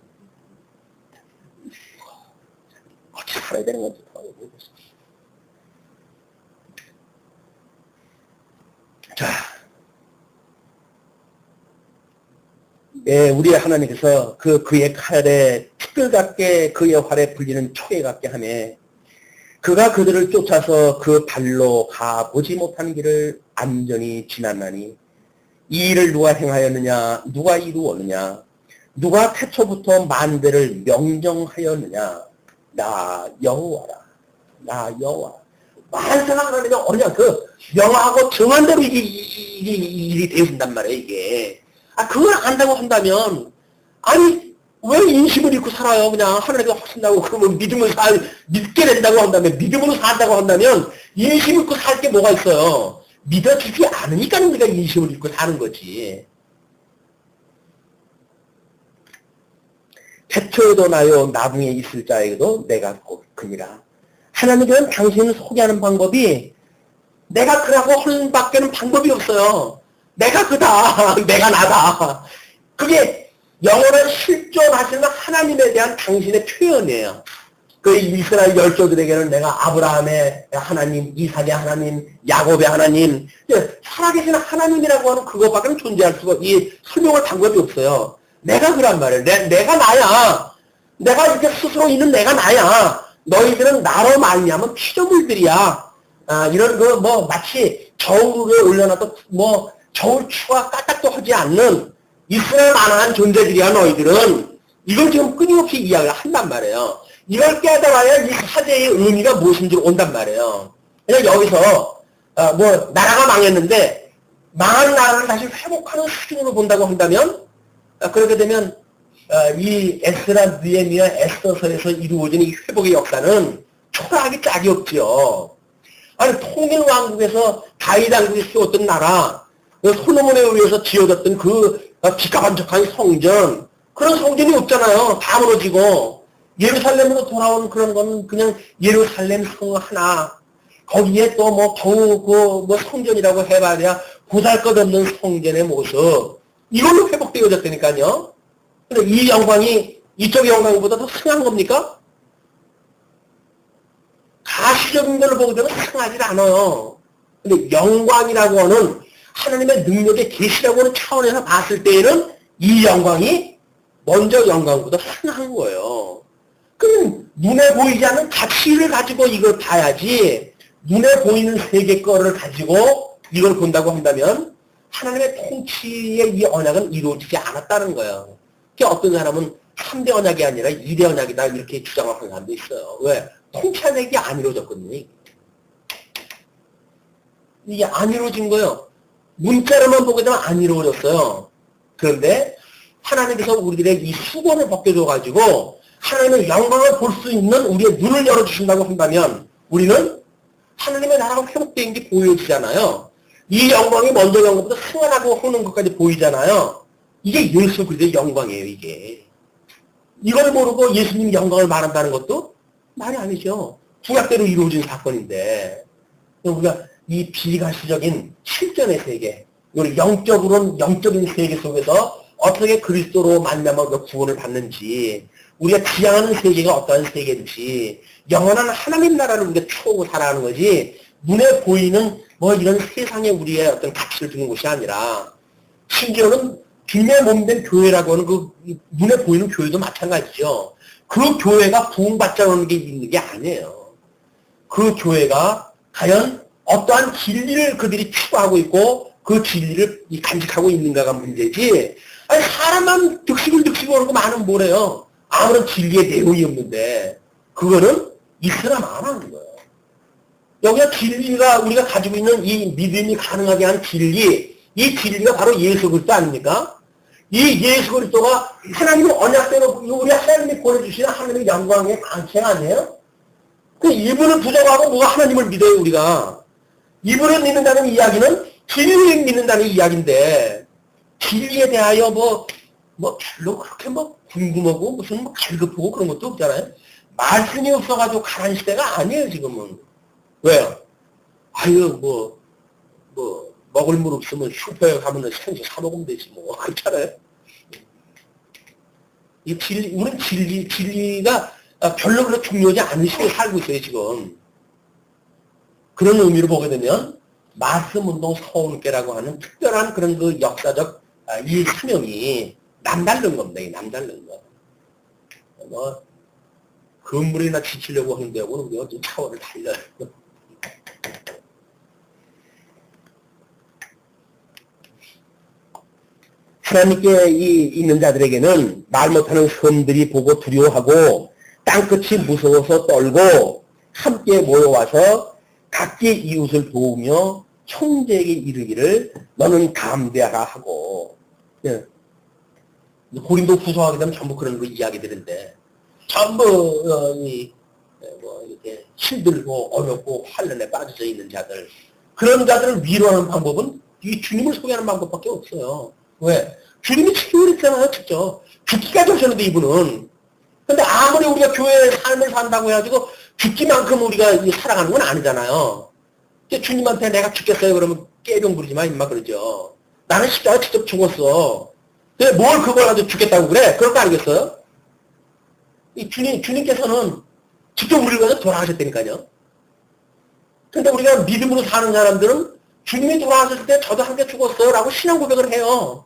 어떻게 살아야 되는 건지 모르겠어요. 자, 예, 우리 하나님께서 그의 칼에 티끌같게 그의 활에 불리는 초계 같게 하며 그가 그들을 쫓아서 그 발로 가보지 못한 길을 안전히 지났나니 이 일을 누가 행하였느냐 누가 이루었느냐 누가 태초부터 만대를 명정하였느냐 나 여호와라 나 여호와 만사가 하나님이 어느냐 그 명하고 정한 대로 이게 일이 되어진단 말이에요 이게. 그걸 안다고 한다면, 아니, 왜 인심을 잃고 살아요? 그냥 하나님께서 하신다고, 그러면 믿게 된다고 한다면, 믿음으로 산다고 한다면, 인심 잃고 살 게 뭐가 있어요? 믿어지지 않으니까 우리가 인심을 잃고 사는 거지. 태초에도 나요, 나중에 있을 자에게도 내가 그니라. 하나님께서는 당신을 소개하는 방법이, 내가 그라고 하는 밖에는 방법이 없어요. 내가 그다. 내가 나다. 그게 영원한 실존하시는 하나님에 대한 당신의 표현이에요. 그 이스라엘 열조들에게는 내가 아브라함의 하나님, 이삭의 하나님, 야곱의 하나님, 살아계신 하나님이라고 하는 그것밖에는 존재할 수가, 설명할 방법이 없어요. 내가 그란 말이에요. 내가 나야. 내가 이렇게 스스로 있는 내가 나야. 너희들은 나로 말미암은 피조물들이야. 이런 마치 저울 위에 올려놔도 저울 추가 까딱도 하지 않는 있으나 마나한 존재들이야 너희들은. 이걸 지금 끊임없이 이야기를 한단 말이에요. 이걸 깨달아야 이 사제의 의미가 무엇인지 온단 말이에요. 그냥 여기서 나라가 망했는데 망한 나라를 다시 회복하는 수준으로 본다고 한다면 그렇게 되면 이 에스라 느헤미야 에스더서에서 이루어진 이 회복의 역사는 초라하기 짝이 없죠. 아니 통일왕국에서 다윗 왕국이 세웠던 나라 솔로몬에 의해서 지어졌던 그 기가반짝한 성전, 그런 성전이 없잖아요. 다 무너지고. 예루살렘으로 돌아온 그런 거는 그냥 예루살렘 성 하나, 거기에 또 뭐 겨우 뭐 성전이라고 해봐야 보잘것없는 성전의 모습, 이걸로 회복되어졌다니까요. 근데 이 영광이 이쪽 영광보다 더 승한 겁니까? 가시적인 걸로 보게 되면 승하지 않아요. 근데 영광이라고 하는 하나님의 능력의 계시라고 하는 차원에서 봤을 때에는 이 영광이 먼저 영광보다 승한 거예요. 그럼 눈에 보이지 않는 가치를 가지고 이걸 봐야지, 눈에 보이는 세계 거를 가지고 이걸 본다고 한다면 하나님의 통치의 이 언약은 이루어지지 않았다는 거예요. 어떤 사람은 3대 언약이 아니라 2대 언약이다 이렇게 주장하는 사람도 있어요. 왜? 통치 언약이 안 이루어졌거든요. 이게 안 이루어진 거예요. 문자로만 보게 되면 안 이루어졌어요. 그런데 하나님께서 우리들의 이 수건을 벗겨줘가지고 하나님의 영광을 볼 수 있는 우리의 눈을 열어주신다고 한다면 우리는 하나님의 나라가 회복된 게 보여지잖아요. 이 영광이 먼저 영광보다 승하라고 하는 것까지 보이잖아요. 이게 예수 그리스도의 영광이에요, 이게. 이걸 모르고 예수님 영광을 말한다는 것도 말이 아니죠. 구약대로 이루어진 사건인데. 우리가 이 비가시적인 실전의 세계, 우리 영적으로는 영적인 세계 속에서 어떻게 그리스도로 만나면 구원을 받는지, 우리가 지향하는 세계가 어떠한 세계인지, 영원한 하나님 나라를 우리가 추구하고 살아가는 거지, 눈에 보이는 뭐 이런 세상에 우리의 어떤 가치를 두는 것이 아니라, 심지어는 빛의 몸된 교회라고 하는 그 눈에 보이는 교회도 마찬가지죠. 그 교회가 부흥받자는 게 있는 게 아니에요. 그 교회가 과연 어떠한 진리를 그들이 추구하고 있고 그 진리를 간직하고 있는가가 문제지, 아니 사람만 득식을 하고 많은 뭐래요. 아무런 진리의 내용이 없는데 그거는 있으나 마나하는 거예요. 여기가 진리가 우리가 가지고 있는 이 믿음이 가능하게 한 진리, 이 진리가 바로 예수 그리스도 아닙니까? 이 예수 그리스도가 하나님의 언약대로 우리 하나님이 보내주시는 하나님의 영광의 방책 아니에요? 그 이분을 부정하고 뭐가 하나님을 믿어요 우리가? 이분을 믿는다는 이야기는 진리를 믿는다는 이야기인데 진리에 대하여 뭐 별로 그렇게 궁금하고 무슨 갈급하고 그런 것도 없잖아요. 말씀이 없어가지고 가는 시대가 아니에요 지금은. 왜요? 아유 먹을 물 없으면 슈퍼에 가면은 생수 사 먹으면 되지 뭐. 그렇잖아요. 이 진리, 우리는 진리가 별로 그렇게 중요하지 않은 시대에 살고 있어요 지금. 그런 의미로 보게 되면 말씀운동 서울교라고 하는 특별한 그런 그 역사적 이 사명이 남다른 겁니다. 남다른 거. 뭐 건물이나 지치려고 하는 데하고는 우리가 좀 차원을 달려요. 하나님께 있는 자들에게는 말 못하는 섬들이 보고 두려워하고 땅끝이 무서워서 떨고 함께 모여와서 각기 이웃을 도우며 형제에게 이르기를 너는 담대하라 하고. 예. 고린도 후서하게 되면 전부 그런 거 이야기들인데 전부 이렇게 힘들고 어렵고 환난에 빠져져 있는 자들, 그런 자들을 위로하는 방법은 이 주님을 소개하는 방법밖에 없어요. 왜? 주님이 치료를 했잖아요, 직접. 죽기까지 하셨는데, 이분은. 근데 아무리 우리가 교회의 삶을 산다고 해가지고, 죽기만큼 우리가 살아가는 건 아니잖아요. 주님한테 내가 죽겠어요, 그러면 깨병 부리지 마, 임마, 그러죠. 나는 십자가 직접 죽었어. 근데 뭘 그걸 가지고 죽겠다고 그래? 그럴 거 아니겠어요? 이 주님께서는 직접 우리를 위해서 돌아가셨다니까요. 근데 우리가 믿음으로 사는 사람들은 주님이 돌아가셨을 때 저도 함께 죽었어요 라고 신앙 고백을 해요.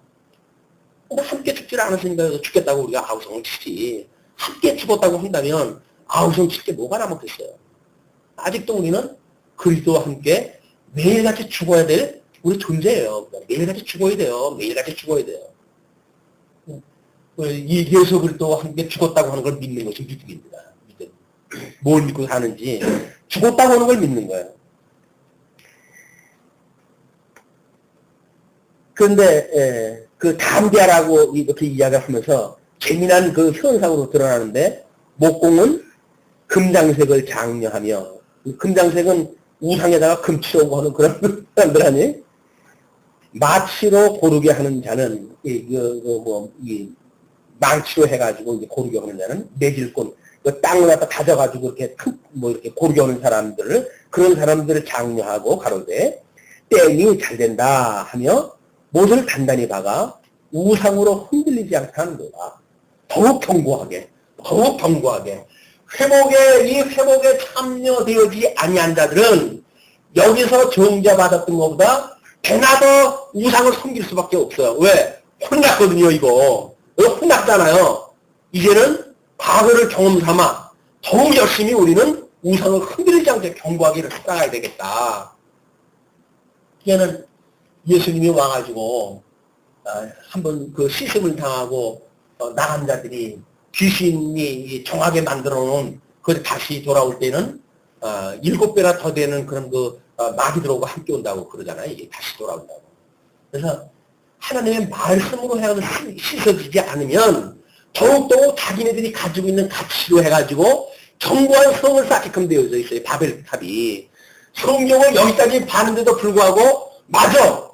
근데 함께 죽질 않았으니까 죽겠다고 우리가 아우성을 치지. 함께 죽었다고 한다면 아우성 칠 게 뭐가 남았겠어요. 아직도 우리는 그리스도와 함께 매일같이 죽어야 될 우리 존재예요. 매일같이 죽어야 돼요. 매일같이 죽어야 돼요. 이 예수 그리스도와 함께 죽었다고 하는 걸 믿는 것이 믿음입니다. 믿음. 뭘 믿고 사는지 죽었다고 하는 걸 믿는 거예요. 그런데 그 담대하라고 이렇게 이야기하면서 재미난 그 현상으로 드러나는데 목공은 금장색을 장려하며, 금장색은 우상에다가 금 치려고 하는 그런 사람들 아니에요? 마치로 고르게 하는 자는, 망치로 해가지고 이제 고르게 하는 자는 매질꾼, 그 땅을 갖다 다져가지고 이렇게 이렇게 고르게 하는 사람들을, 그런 사람들을 장려하고 가로되, 땡이 잘 된다 하며 못을 단단히 박아 우상으로 흔들리지 않게 하는도다. 더욱 견고하게. 이 회복에 참여되어지지 아니한 자들은 여기서 정죄받았던 것보다 배나 더 우상을 섬길 수밖에 없어요. 왜? 혼났거든요, 이거. 혼났잖아요. 이제는 과거를 경험 삼아 더욱 열심히 우리는 우상을 흔들리지 않게 견고하게 살아가야 되겠다. 이제는 예수님이 와가지고 한번 그 시험을 당하고 나간 자들이 귀신이 정하게 만들어 놓은 그 다시 돌아올 때는 7배나 더 되는 그런 마귀들하고 함께 온다고 그러잖아요. 이게 다시 돌아온다고. 그래서 하나님의 말씀으로 해가지고 씻어지지 않으면 더욱더욱 자기네들이 가지고 있는 가치로 해가지고 견고한 성을 쌓게끔 되어져 있어요. 바벨탑이. 성경을 여기까지 봤는데도 불구하고 맞아.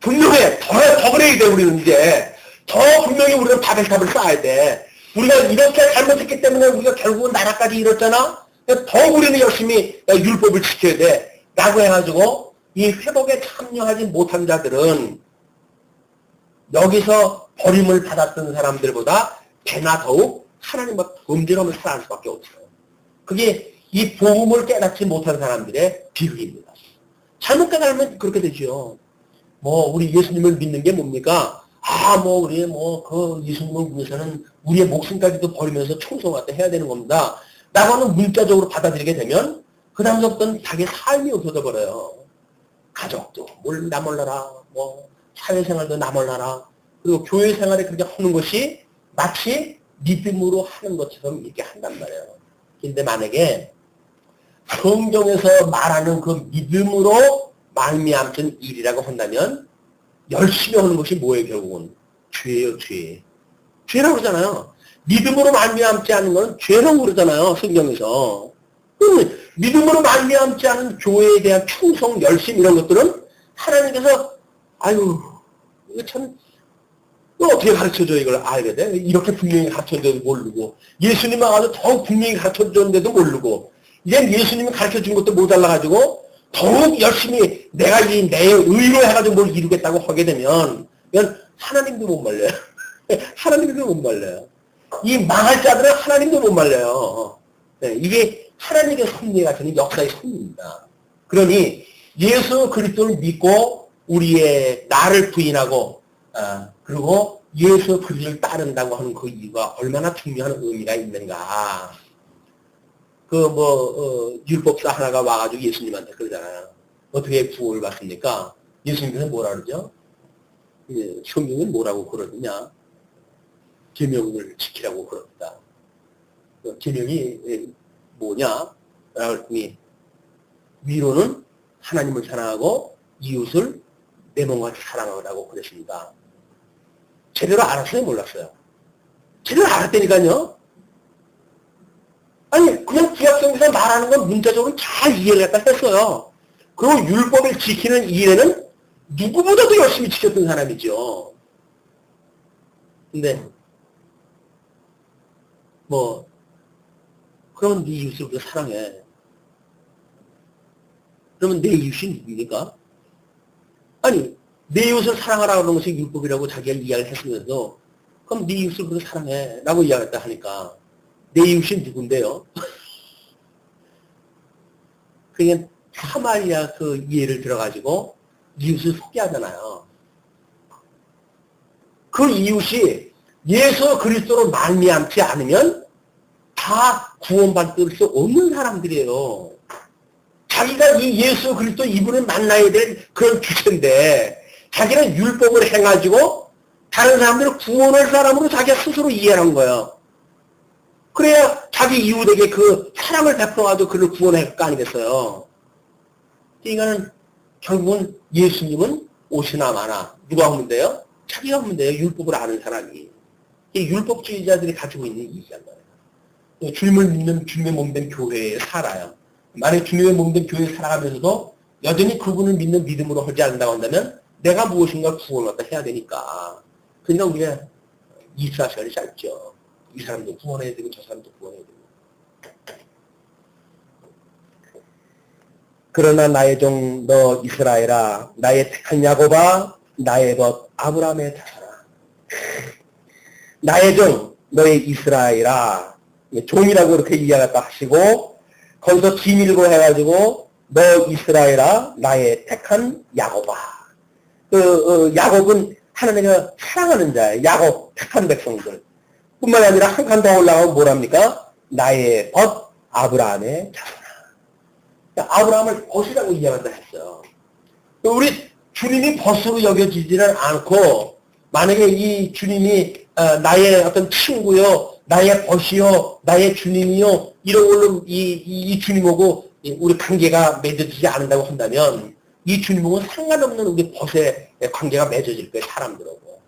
분명해. 더 그래야 돼. 우리는 이제. 더 분명히 우리는 바벨탑을 쌓아야 돼. 우리가 이렇게 잘못했기 때문에 우리가 결국은 나라까지 이뤘잖아. 더 우리는 열심히 율법을 지켜야 돼. 라고 해가지고 이 회복에 참여하지 못한 자들은 여기서 버림을 받았던 사람들보다 배나 더욱 하나님과 범죄하며 살아갈 수밖에 없어요. 그게 이 복음을 깨닫지 못한 사람들의 비극입니다. 잘못 깨달으면 그렇게 되죠. 우리 예수님을 믿는 게 뭡니까? 우리 그 예수님을 위해서는 우리의 목숨까지도 버리면서 충성하다 해야 되는 겁니다. 라고 하는 문자적으로 받아들이게 되면 그 다음부터는 자기의 삶이 없어져 버려요. 가족도 나 몰라라, 사회생활도 나 몰라라. 그리고 교회생활에 그렇게 하는 것이 마치 믿음으로 하는 것처럼 이렇게 한단 말이에요. 근데 만약에 성경에서 말하는 그 믿음으로 말미암은 일이라고 한다면 열심히 하는 것이 뭐예요? 결국은 죄예요. 죄라고 그러잖아요. 믿음으로 말미암지 않는 건 죄라고 그러잖아요. 성경에서. 믿음으로 말미암지 않은 교회에 대한 충성, 열심 이런 것들은 하나님께서 이거 참 어떻게 가르쳐줘 이걸 알게 돼? 이렇게 분명히 가르쳐줘도 모르고 예수님 와가지고 더욱 분명히 가르쳐줬는데도 모르고 이제 예수님이 가르쳐준 것도 모자라가지고 더욱 열심히 내가 내 의로 해가지고 뭘 이루겠다고 하게 되면 이건 하나님도 못 말려요. 하나님도 못 말려요. 이 망할 자들은 하나님도 못 말려요. 이게 하나님의 섭리 같은 역사의 섭리입니다. 그러니 예수 그리스도를 믿고 우리의 나를 부인하고 그리고 예수 그리스도를 따른다고 하는 그 이유가 얼마나 중요한 의미가 있는가. 율법사 하나가 와가지고 예수님한테 그러잖아요. 어떻게 구원을 받습니까? 예수님께서 뭐라 그러죠? 성경은 뭐라고 그러느냐? 계명을 지키라고 그럽니다. 계명이 뭐냐? 라고 했더니 위로는 하나님을 사랑하고 이웃을 내 몸과 같이 사랑하라고 그랬습니다. 제대로 알았어요? 몰랐어요? 제대로 알았다니까요? 아니 그냥 구약성경에서 말하는 건 문자적으로 잘 이해를 갖다 했어요. 그리고 율법을 지키는 일에는 누구보다도 열심히 지켰던 사람이죠. 근데 그러면 네 이웃을 우리가 사랑해. 그러면 내 이웃이 누굽니까? 아니 내 이웃을 사랑하라고 하는 것이 율법이라고 자기가 이야기를 했으면서 그럼 네 이웃을 우리가 사랑해 라고 이야기했다 하니까 내 이웃이 누군데요? 그냥 사마리아 그 이해를 들어가지고 이웃을 소개하잖아요. 그 이웃이 예수 그리스도로 말미암지 않으면 다 구원받을 수 없는 사람들이에요. 자기가 이 예수 그리스도 이분을 만나야 될 그런 주체인데 자기는 율법을 행가지고 다른 사람들을 구원할 사람으로 자기가 스스로 이해한 거예요. 그래야 자기 이웃에게 그 사랑을 베풀어가지고 그를 구원할 거 아니겠어요. 그러니까는 결국은 예수님은 오시나 마나 누가 오면 돼요? 자기가 오면 돼요. 율법을 아는 사람이. 이 율법주의자들이 가지고 있는 이익이란 말이에요. 주님을 믿는 주님의 몸된 교회에 살아요. 만약에 주님의 몸된 교회에 살아가면서도 여전히 그분을 믿는 믿음으로 하지 않는다고 한다면 내가 무엇인가 구원을 해야 되니까. 그러니까 우리가 이스라엘 시간이 짧죠. 이 사람도 구원해야 되고 저 사람도 구원해야 되고. 그러나 나의 종 너 이스라엘아, 나의 택한 야곱아, 나의 벗 아브라함의 자손아. 나의 종 너의 이스라엘아, 종이라고 이렇게 이야기했다 하시고 거기서 기밀고 해가지고 너 이스라엘아, 나의 택한 야곱아. 야곱은 하나님을 사랑하는 자예요. 야곱, 택한 백성들. 뿐만 아니라 한 칸 더 올라가면 뭐랍니까? 나의 벗 아브라함의 자손아. 아브라함을 벗이라고 이야기한다 했어요. 우리 주님이 벗으로 여겨지지는 않고, 만약에 이 주님이 나의 어떤 친구요, 나의 벗이요, 나의 주님이요, 이런 걸로 이 주님하고 우리 관계가 맺어지지 않는다고 한다면, 이 주님하고는 상관없는 우리 벗의 관계가 맺어질 거예요, 사람들하고.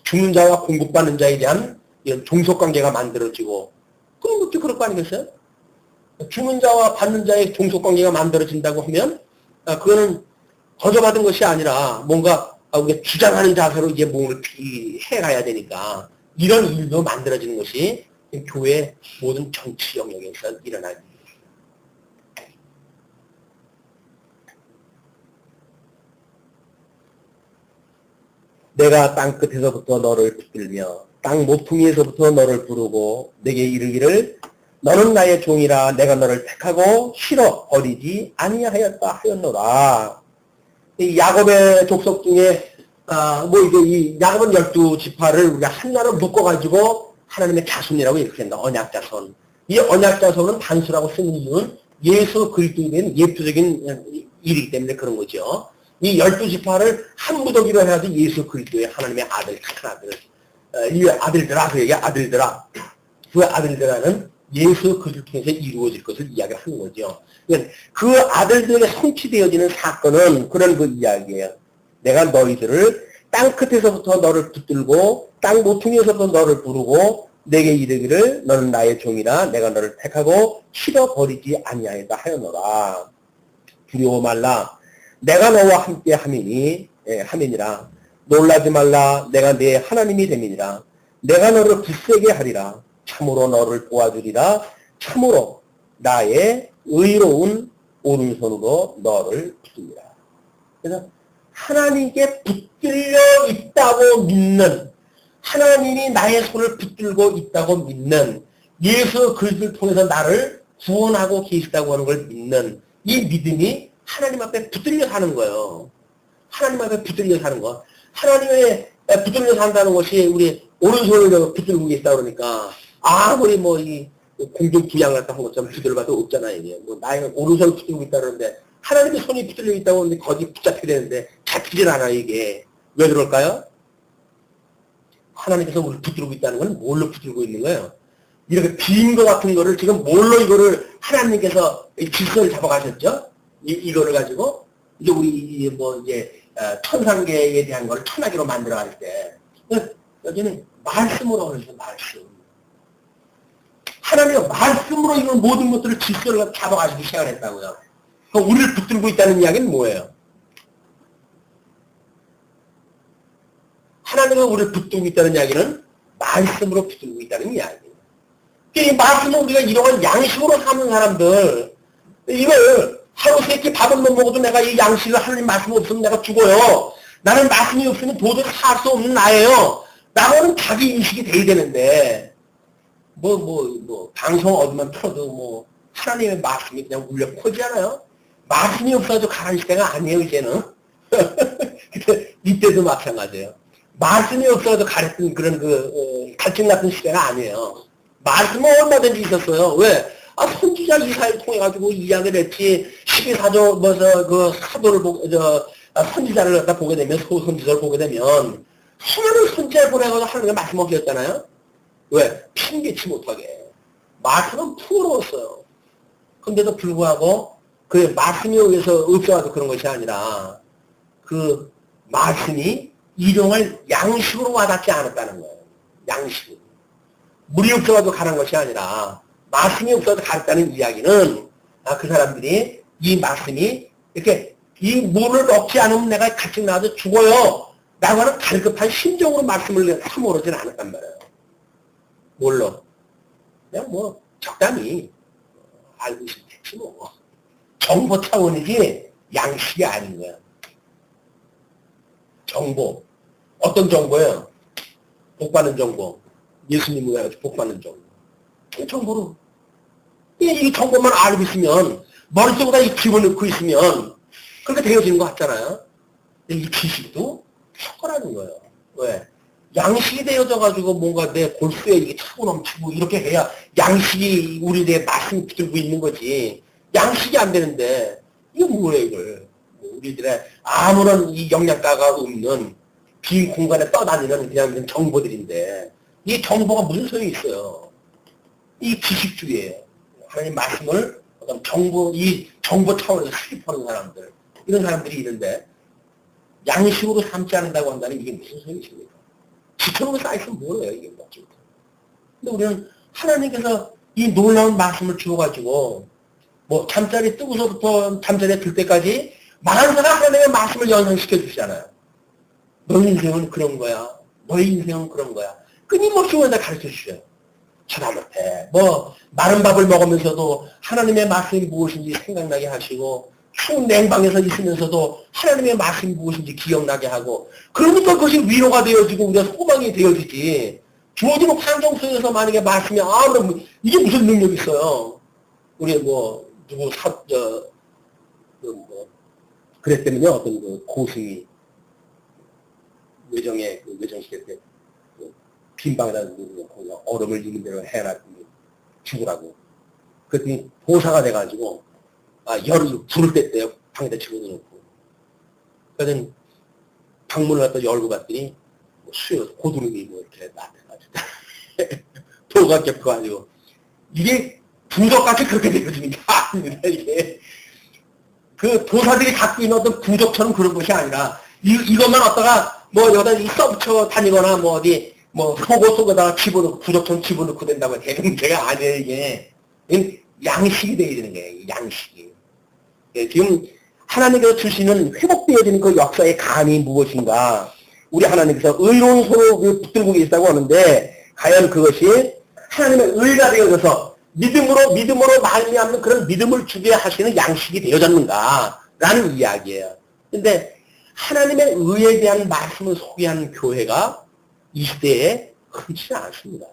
죽는 자와 공급받는 자에 대한 이런 종속관계가 만들어지고, 그런 것도 그럴 거 아니겠어요? 죽는 자와 받는 자의 종속관계가 만들어진다고 하면, 그거는 거저받은 것이 아니라 뭔가 우리가 주장하는 자세로 이제 몸을 해가야 되니까, 이런 일도 만들어지는 것이 교회 모든 정치 영역에서 일어날 일입니다. 내가 땅끝에서부터 너를 붙들며 땅 모퉁이에서부터 너를 부르고 내게 이르기를 너는 나의 종이라 내가 너를 택하고 실어 버리지 아니하였다 하였노라. 이 야곱의 족속 중에 이 야곱은 12지파를 우리가 하나로 묶어가지고 하나님의 자손이라고 이렇게 한다. 언약자손. 이 언약자손은 단수라고 쓰는 이유는 예수 그리스도에 대한 예표적인 일이기 때문에 그런 거죠. 이 12지파를 한 무더기로 해야지 예수 그리스도의 하나님의 아들, 착한 아들. 이 아들들아, 그 얘기 아들들아. 그 아들들아는 예수 그리스도 통해서 이루어질 것을 이야기를 하는 거죠. 그 아들들의 성취되어지는 사건은 그런 그 이야기예요. 내가 너희들을 땅 끝에서부터 너를 붙들고 땅 모퉁이에서부터 너를 부르고 내게 이르기를 너는 나의 종이라 내가 너를 택하고 실어버리지 아니하였다 하였노라. 두려워 말라. 내가 너와 함께 함이니라. 놀라지 말라. 내가 네 하나님이 됨이니라. 내가 너를 굳세게 하리라. 참으로 너를 도와주리라. 참으로 나의 의로운 오른손으로 너를 붙듭니다. 그래서 하나님께 붙들려 있다고 믿는, 하나님이 나의 손을 붙들고 있다고 믿는, 예수 그리스도를 통해서 나를 구원하고 계시다고 하는 걸 믿는 이 믿음이 하나님 앞에 붙들려 사는 거예요. 하나님 앞에 붙들려 사는 거. 하나님에 붙들려 산다는 것이 우리 오른손을 붙들고 계시다 그러니까 아무리 이 공중 부양 같다 한 것처럼 붙들어봐도 없잖아요. 이게 나의 오른손을 붙들고 있다 그러는데 하나님의 손이 붙들려 있다고 하는데 거기 붙잡히게 되는데 잡히질 않아요. 이게 왜 그럴까요? 하나님께서 우리를 붙들고 있다는 건 뭘로 붙들고 있는 거예요? 이렇게 빈 거 같은 거를 지금 뭘로 이거를 하나님께서 질서를 잡아가셨죠? 이거를 가지고 이제 우리 천상계에 대한 걸 천하계로 만들어갈 때 여기는 말씀으로 그러죠. 말씀. 하나님의 말씀으로 이런 모든 것들을 질서를 잡아가지고 시작을 했다고요. 그럼 우리를 붙들고 있다는 이야기는 뭐예요? 하나님은 우리를 붙들고 있다는 이야기는 말씀으로 붙들고 있다는 이야기예요. 이 말씀은 우리가 이런 양식으로 사는 사람들, 이걸 하루 세끼 밥을 못 먹어도 내가 이 양식을 하나님 말씀 없으면 내가 죽어요. 나는 말씀이 없으면 도저히 살 수 없는 나예요. 라고는 자기 인식이 돼야 되는데, 방송 어디만 틀어도 하나님의 말씀이 그냥 울려 퍼지잖아요. 말씀이 없어도 가는 시대가 아니에요, 이제는. 이때도 마찬가지예요. 말씀이 없어도 가르친 그런 갈증 같은 시대가 아니에요. 말씀은 얼마든지 있었어요. 왜? 선지자 이사를 통해가지고 이야기를 했지, 12사조, 사도를 선지자를 갖다 보게 되면, 소선지자를 보게 되면, 수많은 선지자를 보내가지고 하나님의 말씀 없었잖아요? 왜? 핑계치 못하게. 말씀은 풍요로웠어요. 근데도 불구하고, 그 말씀에 의해서 없어가지고 그런 것이 아니라, 그 말씀이 일용할 양식으로 와닿지 않았다는 거예요. 양식으로. 물이 없어가지고 가는 것이 아니라, 말씀이 없어서 가르다는 이야기는 그 사람들이 이 말씀이 이렇게 이 물을 먹지 않으면 내가 같이 나와서 죽어요. 라고 하는 갈급한 심정으로 말씀을 사모르진 않았단 말이에요. 뭘로? 그냥 뭐 적당히 알고 싶겠지 뭐. 정보 차원이지 양식이 아닌 거야. 정보. 어떤 정보예요? 복받는 정보. 예수님이 가지고 복받는 정보. 이 정보로. 이 정보만 알고 있으면, 머릿속에다 집어넣고 있으면, 그렇게 되어지는 것 같잖아요. 이 지식도 척거라는 거예요. 왜? 양식이 되어져가지고 뭔가 내 골수에 이게 차고 넘치고 이렇게 해야 양식이 우리의 말씀이 붙들고 있는 거지. 양식이 안 되는데, 이게 뭐예요, 이걸. 우리들의 아무런 이 영양가가 없는 빈 공간에 떠다니는 그냥 정보들인데, 이 정보가 무슨 소용이 있어요? 이 지식주의예요. 하나님 말씀을 어떤 이 정보 차원에서 수립하는 사람들, 이런 사람들이 있는데, 양식으로 삼지 않는다고 한다는 이게 무슨 소용이 있습니까? 지켜놓은 쌓이면 뭐예요, 이게 맞죠? 근데 우리는 하나님께서 이 놀라운 말씀을 주어가지고, 뭐, 잠자리 뜨고서부터 잠자리에 들 때까지 만사가 하나님의 말씀을 연상시켜 주시잖아요. 너희 인생은 그런 거야. 너희 인생은 그런 거야. 끊임없이 원다 가르쳐 주셔요. 하다못해 뭐 마른 밥을 먹으면서도 하나님의 말씀이 무엇인지 생각나게 하시고, 추운 냉방에서 있으면서도 하나님의 말씀이 무엇인지 기억나게 하고, 그러니까 그것이 위로가 되어지고 우리가 소망이 되어지지. 주어지는 환경 속에서 만약에 말씀이 아무런, 이게 무슨 능력이 있어요. 우리 뭐 누구 그랬다면요, 어떤 고승이 외정시킬 때 빈방에다 얼음을 익은 대로 해놨더니 죽으라고. 그랬더니 보사가 돼가지고 불을 뗐대요. 방에다 집어넣고. 그러더니 방문을 갖다 열고 봤더니 수요 고드름이 이렇게 나타나가지고 도가 겹쳐가지고, 이게 부적같이 그렇게 되어지는 게 아닙니다. 이게 그 도사들이 갖고 있는 어떤 부적처럼 그런 것이 아니라, 이것만 얻다가 뭐 여기다 써붙여 다니거나 뭐 어디 뭐 속에다가 집어넣고 부적처럼 집어넣고 된다고 되는 문제가 아니에요. 이게 양식이 되어야 되는 거예요. 양식이. 지금 하나님께서 주시는 회복되어지는 그 역사의 감이 무엇인가? 우리 하나님께서 의로운 소로 붙들고 계시다고 하는데, 과연 그것이 하나님의 의가 되어져서 믿음으로 말미암는 그런 믿음을 주게 하시는 양식이 되어졌는가라는 이야기예요. 근데 하나님의 의에 대한 말씀을 소개하는 교회가 이 시대에 흔치 않습니다.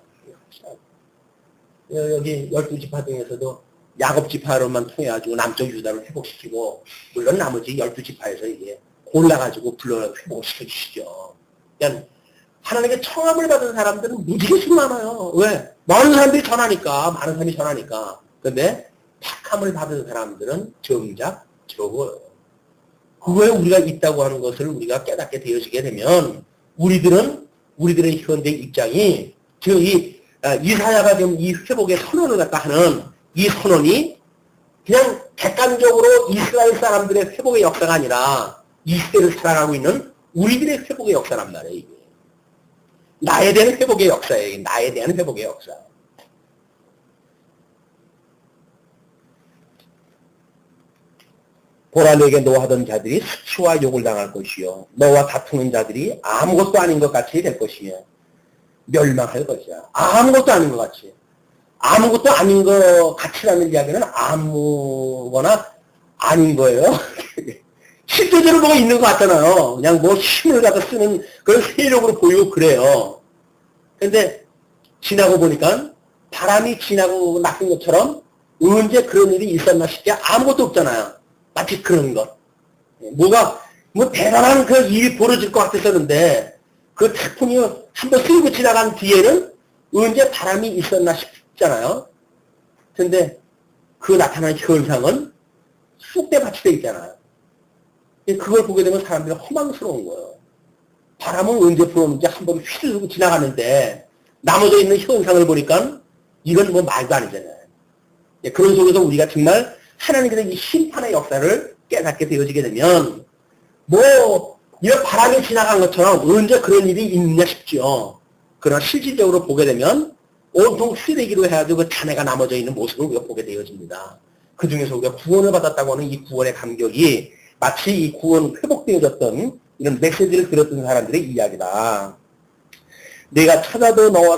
여기 12지파 중에서도 야곱 지파로만 통해가지고 남쪽 유다를 회복시키고, 물론 나머지 12지파에서 이게 골라가지고 불러 회복시켜 주시죠. 그러니까 하나님의 청함을 받은 사람들은 무지개수 많아요. 왜? 많은 사람들이 전하니까, 많은 사람이 전하니까. 근데 택함을 받은 사람들은 정작 적어요. 그거에 우리가 있다고 하는 것을 우리가 깨닫게 되어지게 되면, 우리들의 현대 입장이, 지금 이사야가 지금 이 회복의 선언을 갖다 하는 이 선언이 그냥 객관적으로 이스라엘 사람들의 회복의 역사가 아니라 이 시대를 살아가고 있는 우리들의 회복의 역사란 말이에요. 이게. 나에 대한 회복의 역사예요. 나에 대한 회복의 역사. 보라, 너에게 노하던 자들이 수치와 욕을 당할 것이요, 너와 다투는 자들이 아무것도 아닌 것 같이 될 것이요, 멸망할 것이야. 아무것도 아닌 것 같이. 아무것도 아닌 것 같이라는 이야기는 아무거나 아닌 거예요. 실제적으로 뭐가 있는 것 같잖아요. 그냥 뭐 힘을 갖다 쓰는 그런 세력으로 보이고 그래요. 근데 지나고 보니까 바람이 지나고 낚은 것처럼 언제 그런 일이 있었나 싶지 아무것도 없잖아요. 마치 그런 것. 뭐 대단한 그 일이 벌어질 것 같았었는데, 그 태풍이 한번 쓸고 지나간 뒤에는 언제 바람이 있었나 싶잖아요. 근데 그 나타나는 현상은 쑥대밭이 되어 있잖아요. 그걸 보게 되면 사람들이 허망스러운 거예요. 바람은 언제 불었는지 한번 휘두르고 지나가는데, 나머져 있는 현상을 보니까 이건 뭐 말도 아니잖아요. 그런 속에서 우리가 정말 하나님께서 이 심판의 역사를 깨닫게 되어지게 되면, 뭐 이런 바람이 지나간 것처럼 언제 그런 일이 있느냐 싶죠. 그러나 실질적으로 보게 되면 온통 쓰레기로 해가지고 그 잔해가 나머져 있는 모습을 우리가 보게 되어집니다. 그 중에서 우리가 구원을 받았다고 하는 이 구원의 감격이 마치 이 구원 회복되어졌던 이런 메시지를 들었던 사람들의 이야기다. 내가 찾아도 너와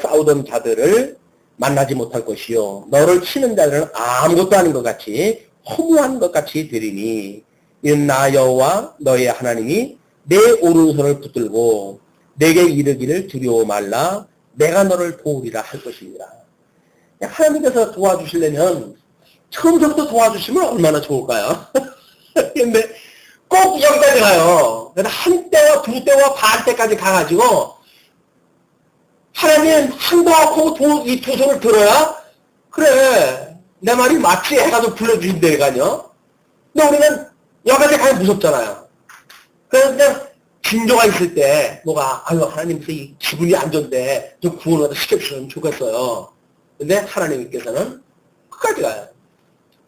싸우던 자들을 만나지 못할 것이요. 너를 치는 자들은 아무것도 아닌 것 같이 허무한 것 같이 되리니 이는 나 여호와 너의 하나님이 내 오른손을 붙들고 내게 이르기를 두려워 말라 내가 너를 도우리라 할 것입니다. 하나님께서 도와주시려면 처음부터 도와주시면 얼마나 좋을까요? 근데 꼭 여기까지 가요. 한 때와 두 때와 반 때까지 가가지고 하나님 한 도하고 이 두 손을 들어야 그래 내 말이 맞지 해가지고 불러주신다니까요. 근데 우리는 여기까지 가면 무섭잖아요. 그래서 그냥 징조가 있을 때 뭐가 아유 하나님께서 이 기분이 안 좋은데 좀 구원을 시켜주시면 좋겠어요. 근데 하나님께서는 끝까지 가요.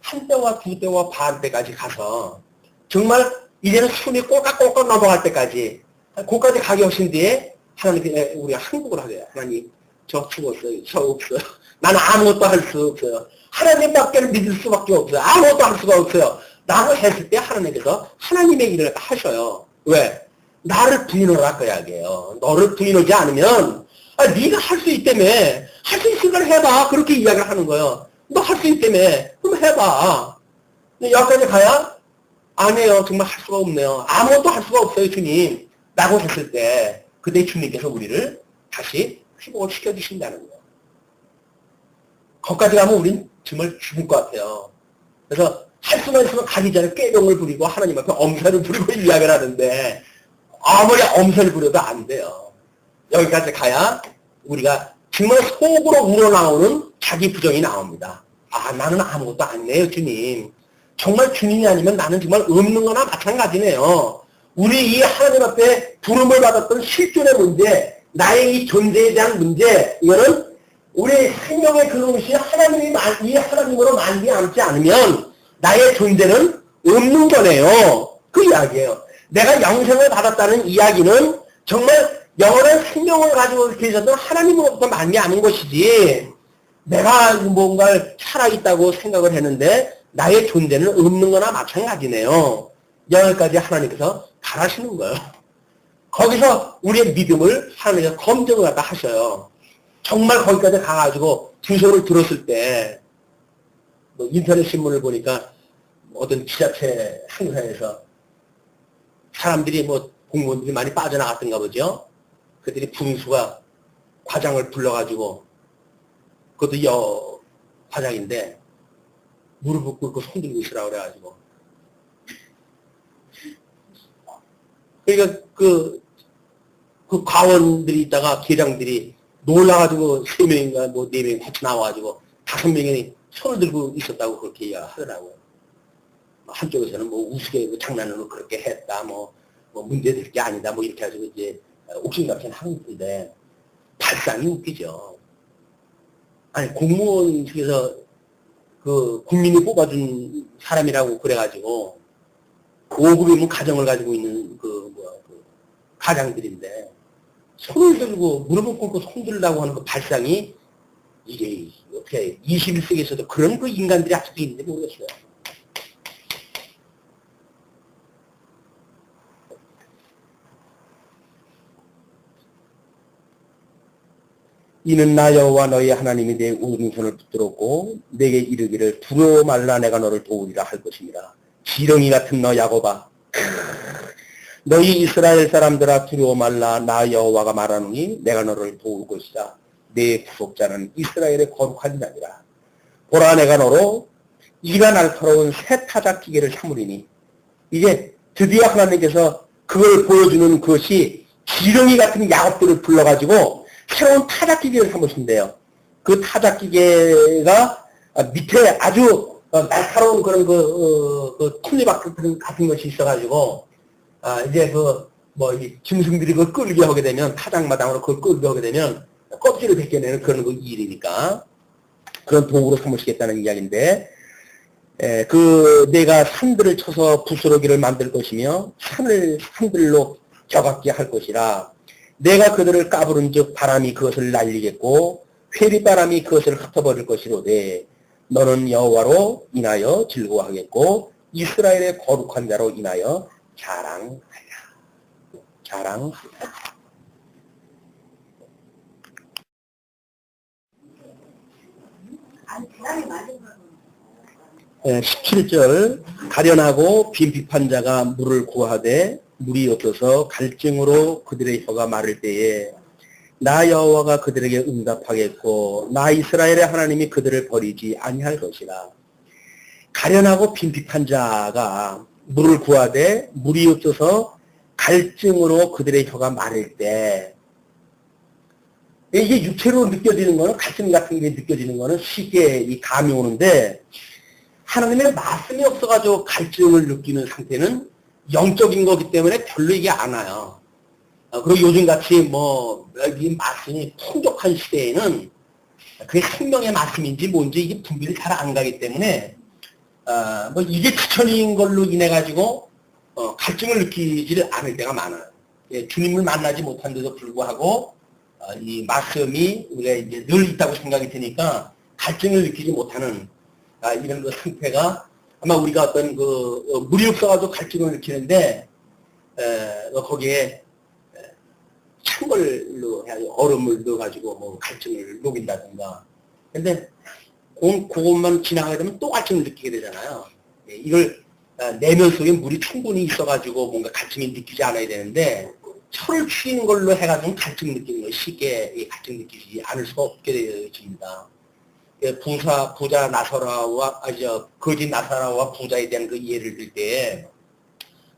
한 때와 두 때와 반 때까지 가서 정말 이제는 숨이 꼴깍꼴깍 넘어갈 때까지 거기까지 가게 하신 뒤에 하나님께 우리가 항복을 하게요. 하나님 저 죽었어요. 저 없어요. 나는 아무것도 할 수 없어요. 하나님밖에 믿을 수밖에 없어요. 아무것도 할 수가 없어요. 라고 했을 때 하나님께서 하나님의 일을 하셔요. 왜? 나를 부인을 할 거야 이게요. 너를 부인하지 않으면 네가 할 수 있다며 할 수 있으니까 해봐. 그렇게 이야기를 하는 거예요. 너 할 수 있다며 그럼 해봐. 여기까지 가야 아니에요. 정말 할 수가 없네요. 아무것도 할 수가 없어요 주님. 라고 했을 때 그때 주님께서 우리를 다시 회복을 시켜주신다는 거예요. 거기까지 가면 우린 정말 죽을 것 같아요. 그래서 할 수만 있으면 가기 전에 꾀병을 부리고 하나님 앞에 엄살을 부리고 이야기를 하는데 아무리 엄살을 부려도 안 돼요. 여기까지 가야 우리가 정말 속으로 우러나오는 자기 부정이 나옵니다. 아 나는 아무것도 아니네요 주님. 정말 주님이 아니면 나는 정말 없는 거나 마찬가지네요. 우리 이 하나님 앞에 부름을 받았던 실존의 문제, 나의 이 존재에 대한 문제, 이거는 우리 생명의 그릇이 이 하나님으로 말미암지 않으면 나의 존재는 없는 거네요. 그 이야기예요. 내가 영생을 받았다는 이야기는 정말 영원한 생명을 가지고 계셨던 하나님으로부터 말미암은 것이지 내가 뭔가를 살아있다고 생각을 했는데 나의 존재는 없는 거나 마찬가지네요. 여기까지 하나님께서 바라시는 거예요. 거기서 우리의 믿음을 하나님께서 검증을 갖다 하셔요. 정말 거기까지 가가지고 두 손을 들었을 때, 뭐 인터넷 신문을 보니까 어떤 지자체 행사에서 사람들이 뭐 공무원들이 많이 빠져나갔던가 보죠. 그들이 분수가 과장을 불러가지고, 그것도 과장인데, 무릎을 꿇고 손 들고 있으라고 그래가지고. 그러니까 그 과원들이 있다가 계장들이 놀라가지고 3명인가 뭐 4명 같이 나와가지고 5명이 손을 들고 있었다고 그렇게 하더라고요. 한쪽에서는 뭐 우스개 장난으로 그렇게 했다, 뭐 문제될 게 아니다, 뭐 이렇게 해가지고 이제 옥신각신 하고 있는데 발상이 웃기죠. 아니, 공무원 측에서 그 국민이 뽑아준 사람이라고 그래가지고 5급이면 가정을 가지고 있는 그 가장들인데 손을 들고 무릎을 꿇고 손 들라고 하는 그 발상이 이게 어떻게 21세기에서도 그런 그 인간들이 아직도 있는지 모르겠어요. 이는 나 여호와 너희 하나님이 내 오른손을 붙들었고 내게 이르기를 두려워 말라 내가 너를 도우리라 할 것입니다. 지렁이 같은 너 야곱아, 너희 이스라엘 사람들아 두려워 말라 나 여호와가 말하노니 내가 너를 도울 것이다. 내 구속자는 이스라엘의 거룩한 자니라. 보라 내가 너로 이가 날카로운 새 타작기계를 삼으리니. 이제 드디어 하나님께서 그걸 보여주는 것이 지렁이 같은 야곱들을 불러가지고 새로운 타작기계를 삼으신대요. 그 타작기계가 밑에 아주 날카로운 그런 톱니바퀴 같은 것이 있어가지고 이제 이 짐승들이 그걸 끌게 하게 되면 타작마당으로 그걸 끌게 하게 되면 껍질을 벗겨내는 그런 그 일이니까 그런 도구로 삼으시겠다는 이야기인데, 내가 산들을 쳐서 부스러기를 만들 것이며 산들로 겨같게 할 것이라. 내가 그들을 까부른즉 바람이 그것을 날리겠고 회리바람이 그것을 흩어버릴 것이로되 너는 여호와로 인하여 즐거워하겠고 이스라엘의 거룩한 자로 인하여 자랑하라. 자랑하라. 17절 가련하고 빈비판자가 물을 구하되 물이 없어서 갈증으로 그들의 혀가 마를 때에 나 여호와가 그들에게 응답하겠고 나 이스라엘의 하나님이 그들을 버리지 아니할 것이라. 가련하고 빈비판자가 물을 구하되 물이 없어서 갈증으로 그들의 혀가 마를 때, 이게 육체로 느껴지는 거는, 갈증 같은 게 느껴지는 거는 쉽게 이 감이 오는데, 하나님의 말씀이 없어가지고 갈증을 느끼는 상태는 영적인 거기 때문에 별로 이게 안 와요. 그리고 요즘같이 이 말씀이 풍족한 시대에는 그게 생명의 말씀인지 뭔지 이게 분별이 잘 안 가기 때문에, 이게 지천인 걸로 인해가지고, 갈증을 느끼지를 않을 때가 많아요. 예, 주님을 만나지 못한데도 불구하고, 이 말씀이 우리가 이제 늘 있다고 생각이 드니까 갈증을 느끼지 못하는, 이런 그 상태가 아마 우리가 어떤 물이 없어가지고 갈증을 느끼는데, 거기에 찬걸로 얼음을 넣어가지고 갈증을 녹인다든가. 근데 그것만 지나가게 되면 또 갈증을 느끼게 되잖아요. 예, 이걸 내면 속에 물이 충분히 있어가지고 뭔가 갈증이 느끼지 않아야 되는데, 혀를 추이는 걸로 해가지고 갈증 느끼는 거 쉽게 갈증 느끼지 않을 수가 없게 되어집니다. 부자 나사로와 거짓 나사로와 부자에 대한 그 예를 들 때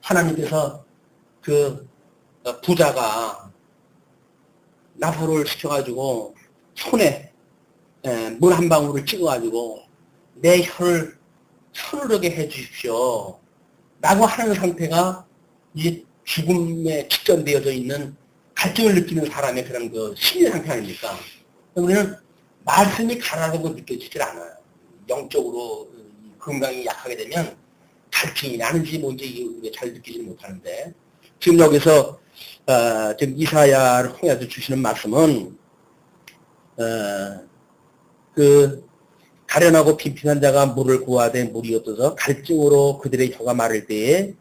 하나님께서 그 부자가 나사로를 시켜가지고 손에 물 한 방울을 찍어가지고 내 혀를 서늘하게 해주십시오 라고 하는 상태가 이제 죽음에 직전되어져 있는 갈증을 느끼는 사람의 그런 그 심리 상태 아닙니까? 우리는 말씀이 가난하고 느껴지질 않아요. 영적으로 건강이 약하게 되면 갈증이 나는지 뭔지 우리가 잘 느끼지 못하는데, 지금 여기서 지금 이사야를 통해서 주시는 말씀은 그 가련하고 빈핀한 자가 물을 구하되 물이 없어서 갈증으로 그들의 혀가 마를 때에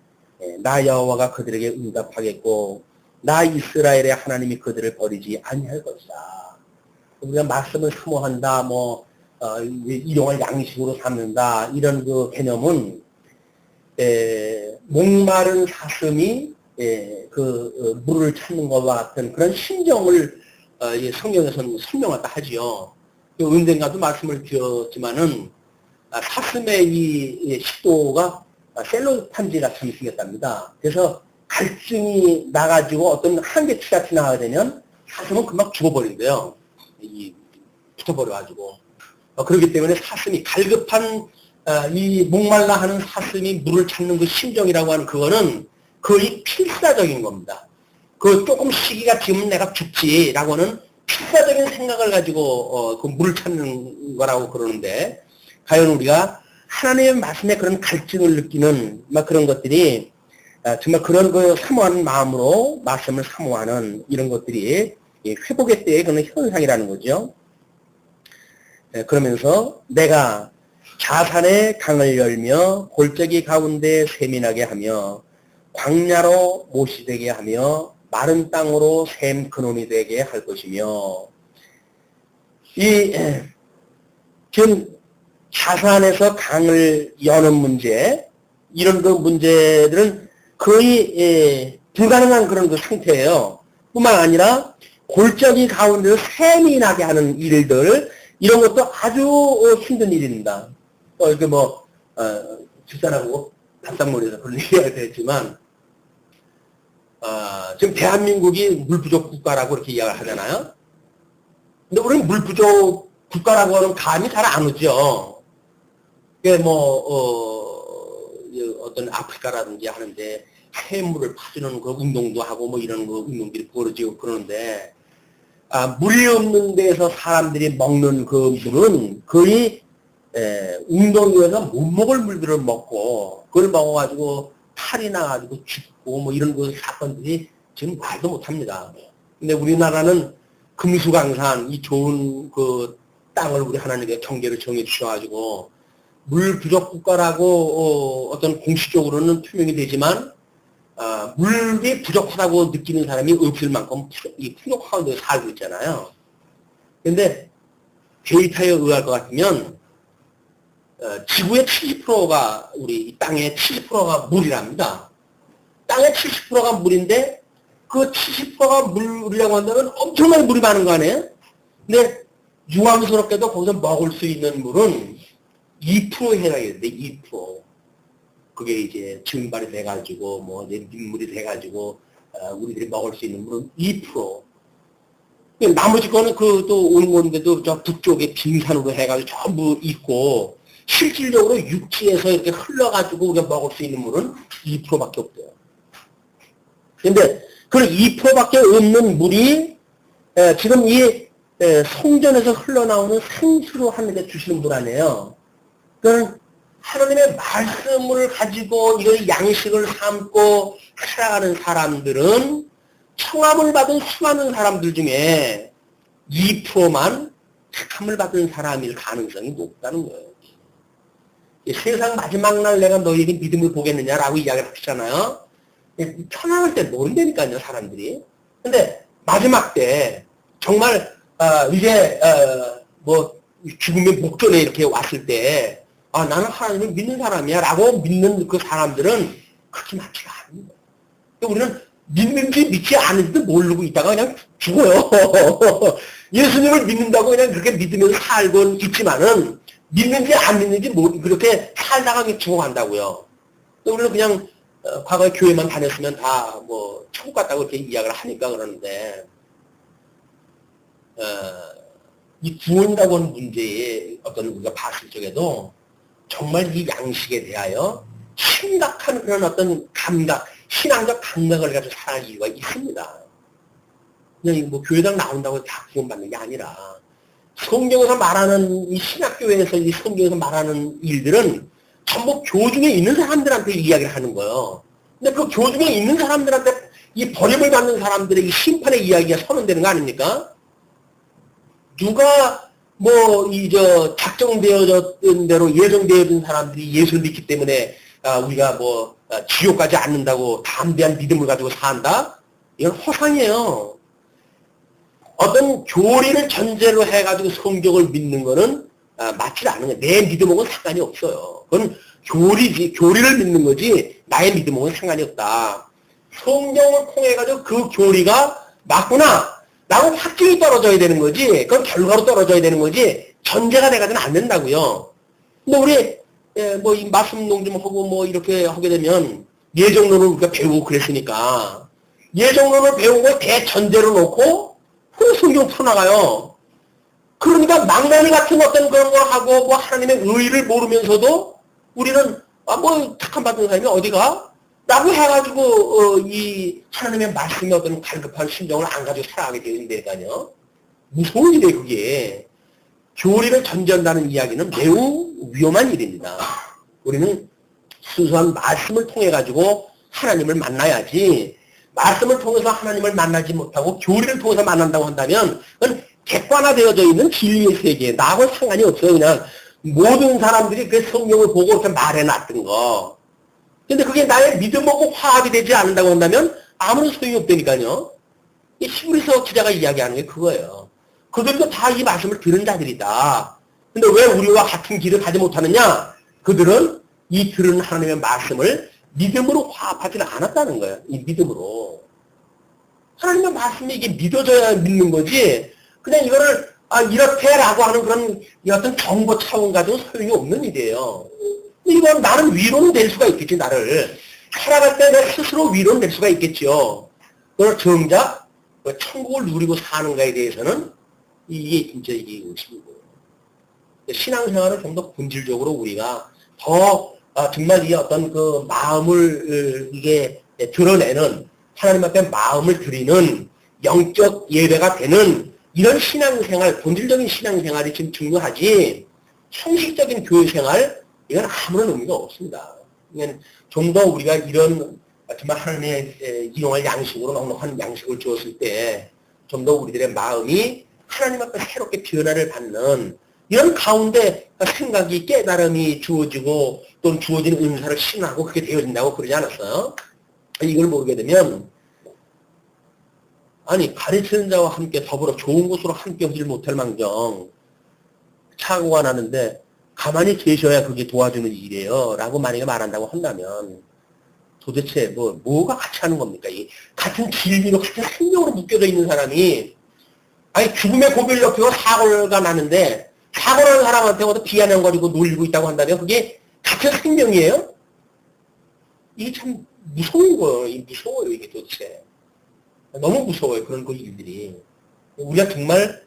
나 여호와가 그들에게 응답하겠고 나 이스라엘의 하나님이 그들을 버리지 아니할 것이다. 우리가 말씀을 사모한다, 일용할 양식으로 삼는다, 이런 그 개념은 목마른 사슴이 물을 찾는 것과 같은 그런 심정을 성경에서는 설명하다 하지요. 언젠가도 말씀을 드렸지만은 사슴의 이 식도가 셀로판지같이 생겼답니다. 그래서 갈증이 나가지고 어떤 한계치가 지나가게 되면 사슴은 금방 죽어버린대요. 붙어버려가지고. 그렇기 때문에 사슴이 갈급한 이 목말라 하는 사슴이 물을 찾는 그 심정이라고 하는 그거는 거의 필사적인 겁니다. 그 조금 시기가 지면 내가 죽지라고 하는 필사적인 생각을 가지고 그 물을 찾는 거라고 그러는데, 과연 우리가 하나님의 말씀에 그런 갈증을 느끼는 그런 것들이 정말 그런 그 사모하는 마음으로 말씀을 사모하는 이런 것들이 회복의 때의 그런 현상이라는 거죠. 그러면서 내가 자산의 강을 열며 골짜기 가운데 세민하게 하며 광야로 못이 되게 하며 마른 땅으로 샘 그놈이 되게 할 것이며, 지금 자산에서 강을 여는 문제, 이런 그 문제들은 거의 불가능한 그런 그 상태예요. 뿐만 아니라 골짜기 가운데서 샘이 나게 하는 일들, 이런 것도 아주 힘든 일입니다. 이렇게 집사람하고 밥상머리에서 그런 얘기가 됐지만, 지금 대한민국이 물 부족 국가라고 이렇게 이야기를 하잖아요. 근데 우리는 물 부족 국가라고 하는 감이 잘 안 오죠. 어떤 아프리카라든지 하는데 해물을 파주는 그 운동도 하고 이런 그 운동들이 벌어지고 그러는데, 물이 없는 데서 사람들이 먹는 그 물은 거의 운동위에서 못 먹을 물들을 먹고, 그걸 먹어가지고 탈이 나가지고 죽고 이런 그 사건들이 지금 말도 못합니다. 근데 우리나라는 금수강산, 이 좋은 그 땅을 우리 하나님께 경계를 정해 주셔가지고 물 부족 국가라고 어떤 공식적으로는 투명이 되지만 물이 부족하다고 느끼는 사람이 없을 만큼 이 풍력 가운데 살고 있잖아요. 그런데 데이터에 의할 것 같으면 지구의 70%가 우리 땅의 70%가 물이랍니다. 땅의 70%가 물인데 그 70%가 물이라고 한다면 엄청나게 물이 많은 거 아니에요? 근데 유황스럽게도 거기서 먹을 수 있는 물은 2%에 해당이 되는데 2%. 그게 이제 증발이 돼가지고 뭐 이제 민물이 돼가지고 우리들이 먹을 수 있는 물은 2%. 나머지 거는 그 또 오는 건데도 저 북쪽에 빙산으로 해가지고 전부 있고 실질적으로 육지에서 이렇게 흘러가지고 우리가 먹을 수 있는 물은 2%밖에 없대요. 근데 그 2%밖에 없는 물이 지금 이 성전에서 흘러나오는 생수로 하나님께 주시는 물 아니에요. 그러니까 하나님의 말씀을 가지고 이걸 양식을 삼고 살아가는 사람들은 청함을 받은 수많은 사람들 중에 2%만 택함을 받은 사람일 가능성이 높다는 거예요. 세상 마지막 날 내가 너희에게 믿음을 보겠느냐라고 이야기를 하시잖아요. 편안할 때 모른다니까요, 사람들이. 근데 마지막 때 정말 이제 뭐 죽음의 목전에 이렇게 왔을 때 나는 하나님을 믿는 사람이야 라고 믿는 그 사람들은 그렇게 많지가 않습니다. 우리는 믿는지 믿지 않는지도 모르고 있다가 그냥 죽어요. 예수님을 믿는다고 그냥 그렇게 믿으면서 살고 있지만은 믿는지 안 믿는지 그렇게 살다가 죽어간다고요. 우리는 그냥 과거에 교회만 다녔으면 다 뭐 천국 갔다고 이렇게 이야기를 하니까 그러는데 이 구원이라고 하는 문제에 어떤 우리가 봤을 적에도 정말 이 양식에 대하여 심각한 그런 어떤 감각, 신앙적 감각을 가지고 살아갈 이유가 있습니다. 그냥 뭐 교회당 나온다고 다 구원받는 게 아니라 성경에서 말하는 이 신학교에서 이 성경에서 말하는 일들은 전부 교중에 있는 사람들한테 이야기를 하는 거예요. 근데 그 교중에 있는 사람들한테 이 버림을 받는 사람들의 이 심판의 이야기가 선언되는 거 아닙니까? 누가 작정되어졌던 대로 예정되어진 사람들이 예수를 믿기 때문에 우리가 지옥 가지 않는다고 담대한 믿음을 가지고 산다? 이건 허상이에요. 어떤 교리를 전제로 해가지고 성경을 믿는 거는 맞지 않은 거예요. 내 믿음하고는 상관이 없어요. 그건 교리를 믿는 거지 나의 믿음하고는 상관이 없다. 성경을 통해가지고 그 교리가 맞구나 라고 확증이 떨어져야 되는 거지, 그건 결과로 떨어져야 되는 거지 전제가 돼가지고는 안 된다고요. 근데 우리 이 말씀 농좀 하고 이렇게 하게 되면 예정론을 우리가 배우고 그랬으니까 예정론을 배우고 대전제로 놓고 그 성경 풀어나가요. 그러니까 망나니 같은 어떤 그런 걸 하고 하나님의 의의를 모르면서도 우리는 택함 받은 사람이 어디가? 라고 해가지고 이 하나님의 말씀의 어떤 갈급한 심정을 안 가지고 살아가게 되는데요. 무서운 일이에요, 그게. 교리를 전제한다는 이야기는 매우 위험한 일입니다. 우리는 순수한 말씀을 통해가지고 하나님을 만나야지, 말씀을 통해서 하나님을 만나지 못하고 교리를 통해서 만난다고 한다면 그건 객관화되어져 있는 진리의 세계, 나하고는 상관이 없어요. 그냥 모든 사람들이 그 성경을 보고 이렇게 말해놨던 거. 근데 그게 나의 믿음하고 화합이 되지 않는다고 한다면 아무런 소용이 없다니까요. 이 히브리서 기자가 이야기하는 게 그거예요. 그들도 다 이 말씀을 들은 자들이다. 근데 왜 우리와 같은 길을 가지 못하느냐? 그들은 이 들은 하나님의 말씀을 믿음으로 화합하지는 않았다는 거예요. 이 믿음으로. 하나님의 말씀이 이게 믿어져야 믿는 거지, 그냥 이거를 이렇게라고 하는 그런 어떤 정보 차원 가지고 소용이 없는 일이에요. 이건 나는 위로는 될 수가 있겠지, 나를. 살아갈 때 내 스스로 위로는 될 수가 있겠죠. 그러나 정작 천국을 누리고 사는가에 대해서는 이게 진짜 이게 의심이고. 신앙생활을 좀 더 본질적으로 우리가 더 정말 이 어떤 그 마음을 이게 드러내는, 하나님 앞에 마음을 드리는 영적 예배가 되는 이런 신앙생활, 본질적인 신앙생활이 지금 중요하지, 형식적인 교회생활, 이건 아무런 의미가 없습니다. 좀 더 우리가 이런 정말 하나님의 이용할 양식으로 넉넉한 양식을 주었을 때 좀 더 우리들의 마음이 하나님 앞에 새롭게 변화를 받는 이런 가운데 생각이 깨달음이 주어지고 또는 주어진 은사를 신하고 그렇게 되어진다고 그러지 않았어요? 이걸 모르게 되면 아니 가르치는 자와 함께 더불어 좋은 곳으로 함께 오질 못할 망정 사고가 나는데 가만히 계셔야 그게 도와주는 일이에요 라고 만약에 말한다고 한다면 도대체 뭐가 같이 하는 겁니까? 이 같은 진리로 같은 생명으로 묶여져 있는 사람이 아니 죽음의 고비를 옆에고 사고가 나는데 사고 나는 사람한테 어디 비아냥거리고 놀리고 있다고 한다면 그게 같은 생명이에요? 이게 참 무서운 거예요. 무서워요 이게 도대체. 너무 무서워요 그런 그 일들이. 우리가 정말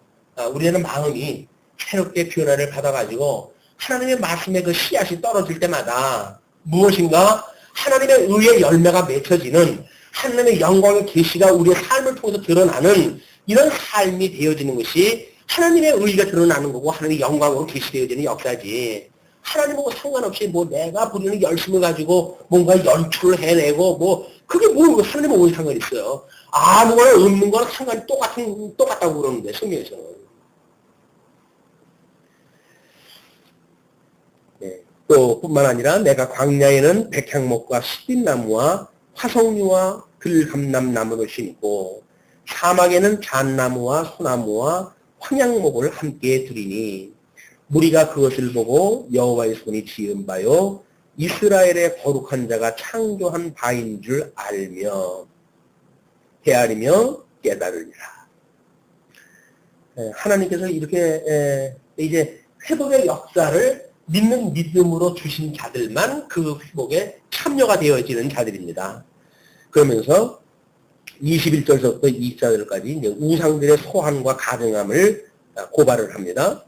우리는 마음이 새롭게 변화를 받아가지고 하나님의 말씀에 그 씨앗이 떨어질 때마다 무엇인가 하나님의 의의 열매가 맺혀지는 하나님의 영광의 계시가 우리의 삶을 통해서 드러나는 이런 삶이 되어지는 것이 하나님의 의의가 드러나는 거고 하나님의 영광으로 계시되어지는 역사지. 하나님하고 상관없이 내가 부리는 열심을 가지고 뭔가 연출을 해내고 그게 하나님하고 무슨 상관이 있어요. 아무거나 없는 거랑 상관이 똑같다고 그러는데 성경에서는. 또 뿐만 아니라 내가 광야에는 백향목과 시딘나무와 화석류와 들감남나무를 심고 사막에는 잣나무와 소나무와 황양목을 함께 두리니 무리가 그것을 보고 여호와의 손이 지은 바요 이스라엘의 거룩한 자가 창조한 바인 줄 알며 헤아리며 깨달으리라. 하나님께서 이렇게 이제 회복의 역사를 믿는 믿음으로 주신 자들만 그 회복에 참여가 되어지는 자들입니다. 그러면서 21절부터 24절까지 이제 우상들의 소환과 가증함을 고발을 합니다.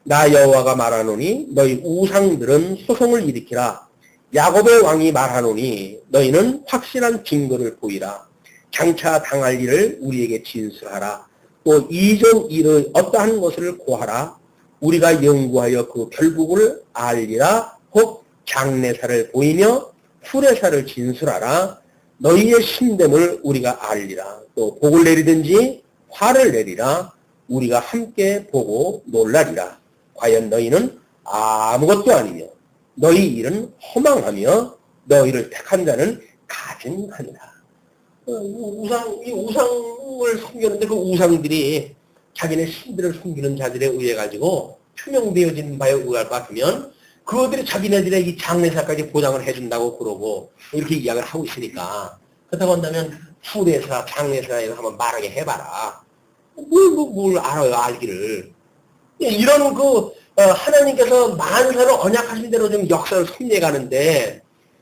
나 여호와가 말하노니 너희 우상들은 소송을 일으키라. 야곱의 왕이 말하노니 너희는 확실한 증거를 보이라. 장차 당할 일을 우리에게 진술하라. 또 이전 일의 어떠한 것을 고하라. 우리가 연구하여 그 결국을 알리라. 혹 장례사를 보이며 후례사를 진술하라. 너희의 신됨을 우리가 알리라. 또 복을 내리든지 화를 내리라. 우리가 함께 보고 놀라리라. 과연 너희는 아무것도 아니며 너희 일은 허망하며 너희를 택한 자는 가증하니라. 이 우상을 섬기는데 그 우상들이 자기네 신들을 숨기는 자들에 의해 가지고 투명되어진 바에 의할 것 같으면 그들이 자기네들의 이 장례사까지 보장을 해준다고 그러고 이렇게 이야기를 하고 있으니까 그렇다고 한다면 후례사, 장례사에서 한번 말하게 해봐라. 뭘 알아요, 알기를. 이런 하나님께서 만사를 언약하신 대로 좀 역사를 섭리해가는데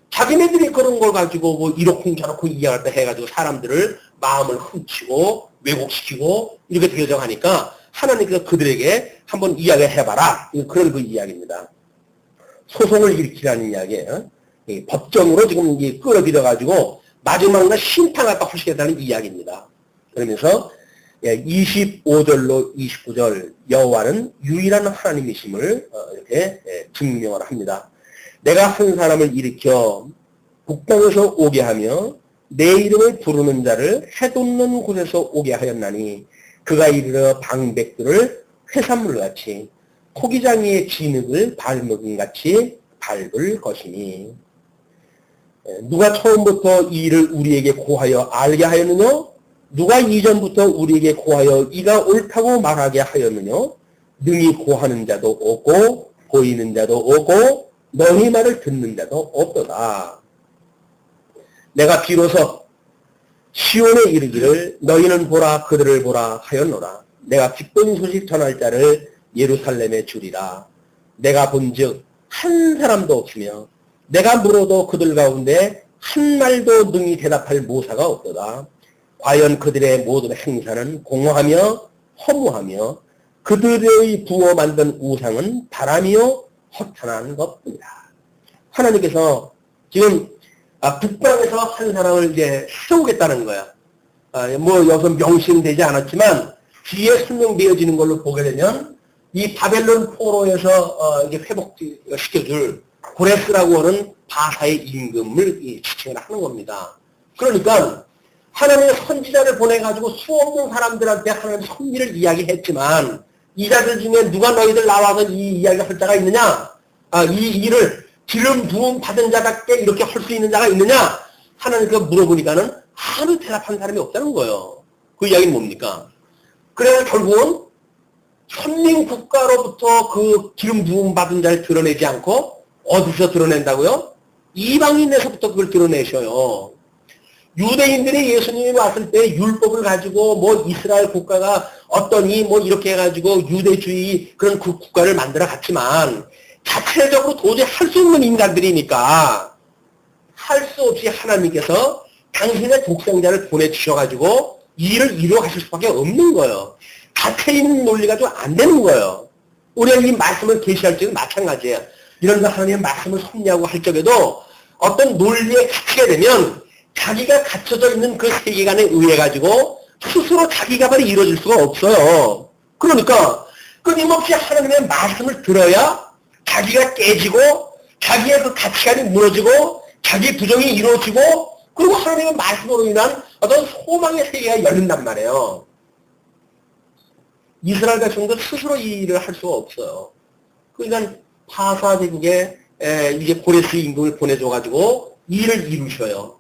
자기네들이 그런 걸 가지고 이렇고 저렇고 이야기할 때 해가지고 사람들을 마음을 훔치고 왜곡시키고 이렇게 되어져 가니까 하나님께서 그들에게 한번 이야기해봐라. 그런 그 이야기입니다. 소송을 일으키라는 이야기예요. 법정으로 지금 끌어들여가지고 마지막날 심판할까 하시겠다는 이야기입니다. 그러면서 25절로 29절 여호와는 유일한 하나님이심을 이렇게 증명을 합니다. 내가 한 사람을 일으켜 북방에서 오게 하며 내 이름을 부르는 자를 해돋는 곳에서 오게 하였나니 그가 이르러 방백들을 회산물같이 토기장이의 진흙을 발먹임같이 밟을 것이니 누가 처음부터 이 일을 우리에게 고하여 알게 하였느냐? 누가 이전부터 우리에게 고하여 이가 옳다고 말하게 하였느냐? 능히 고하는 자도 없고 보이는 자도 없고 너희 말을 듣는 자도 없도다. 내가 비로소 시온에 이르기를 너희는 보라 그들을 보라 하였노라. 내가 기쁜 소식 전할 자를 예루살렘에 주리라. 내가 본즉 한 사람도 없으며 내가 물어도 그들 가운데 한 말도 능히 대답할 모사가 없도다. 과연 그들의 모든 행사는 공허하며 허무하며 그들의 부어 만든 우상은 바람이요 허탄한 것뿐이다. 하나님께서 지금 북방에서 한 사람을 이제 세우겠다는 거야. 여기서 명시되지 않았지만 뒤에 설명되어지는 걸로 보게 되면 이 바벨론 포로에서 이제 회복시켜줄 고레스라고 하는 바사의 임금을 지칭을 하는 겁니다. 그러니까 하나님의 선지자를 보내가지고 수없는 사람들한테 하나님의 섭리를 이야기했지만 이 자들 중에 누가 너희들 나와서 이 이야기를 할 자가 있느냐? 이 일을 기름 부음 받은 자답게 이렇게 할 수 있는 자가 있느냐? 하나님께 물어보니까는 아무 대답한 사람이 없다는 거예요. 그 이야기는 뭡니까? 그래서 결국은 선민 국가로부터 그 기름 부음 받은 자를 드러내지 않고 어디서 드러낸다고요? 이방인에서부터 그걸 드러내셔요. 유대인들이 예수님이 왔을 때 율법을 가지고 뭐 이스라엘 국가가 어떠니 뭐 이렇게 해가지고 유대주의 그런 그 국가를 만들어 갔지만 자체적으로 도저히 할 수 없는 인간들이니까 할 수 없이 하나님께서 당신의 독생자를 보내주셔가지고 이 일을 이루어 가실 수밖에 없는 거예요. 자체 있는 논리 가지고 안 되는 거예요. 우리가 이 말씀을 계시할 적은 마찬가지예요. 이런 거 하나님의 말씀을 섭리하고 할 적에도 어떤 논리에 갇히게 되면 자기가 갇혀져 있는 그 세계관에 의해 가지고 스스로 자기 개발이 이루어질 수가 없어요. 그러니까 끊임없이 하나님의 말씀을 들어야 자기가 깨지고 자기의 그 가치관이 무너지고 자기 부정이 이루어지고 그리고 하나님의 말씀으로 인한 어떤 소망의 세계가 열린단 말이에요. 이스라엘 백성들 스스로 이 일을 할 수가 없어요. 그러니까 파사 제국에 이제 고레스 임금을 보내줘가지고 이 일을 이루셔요.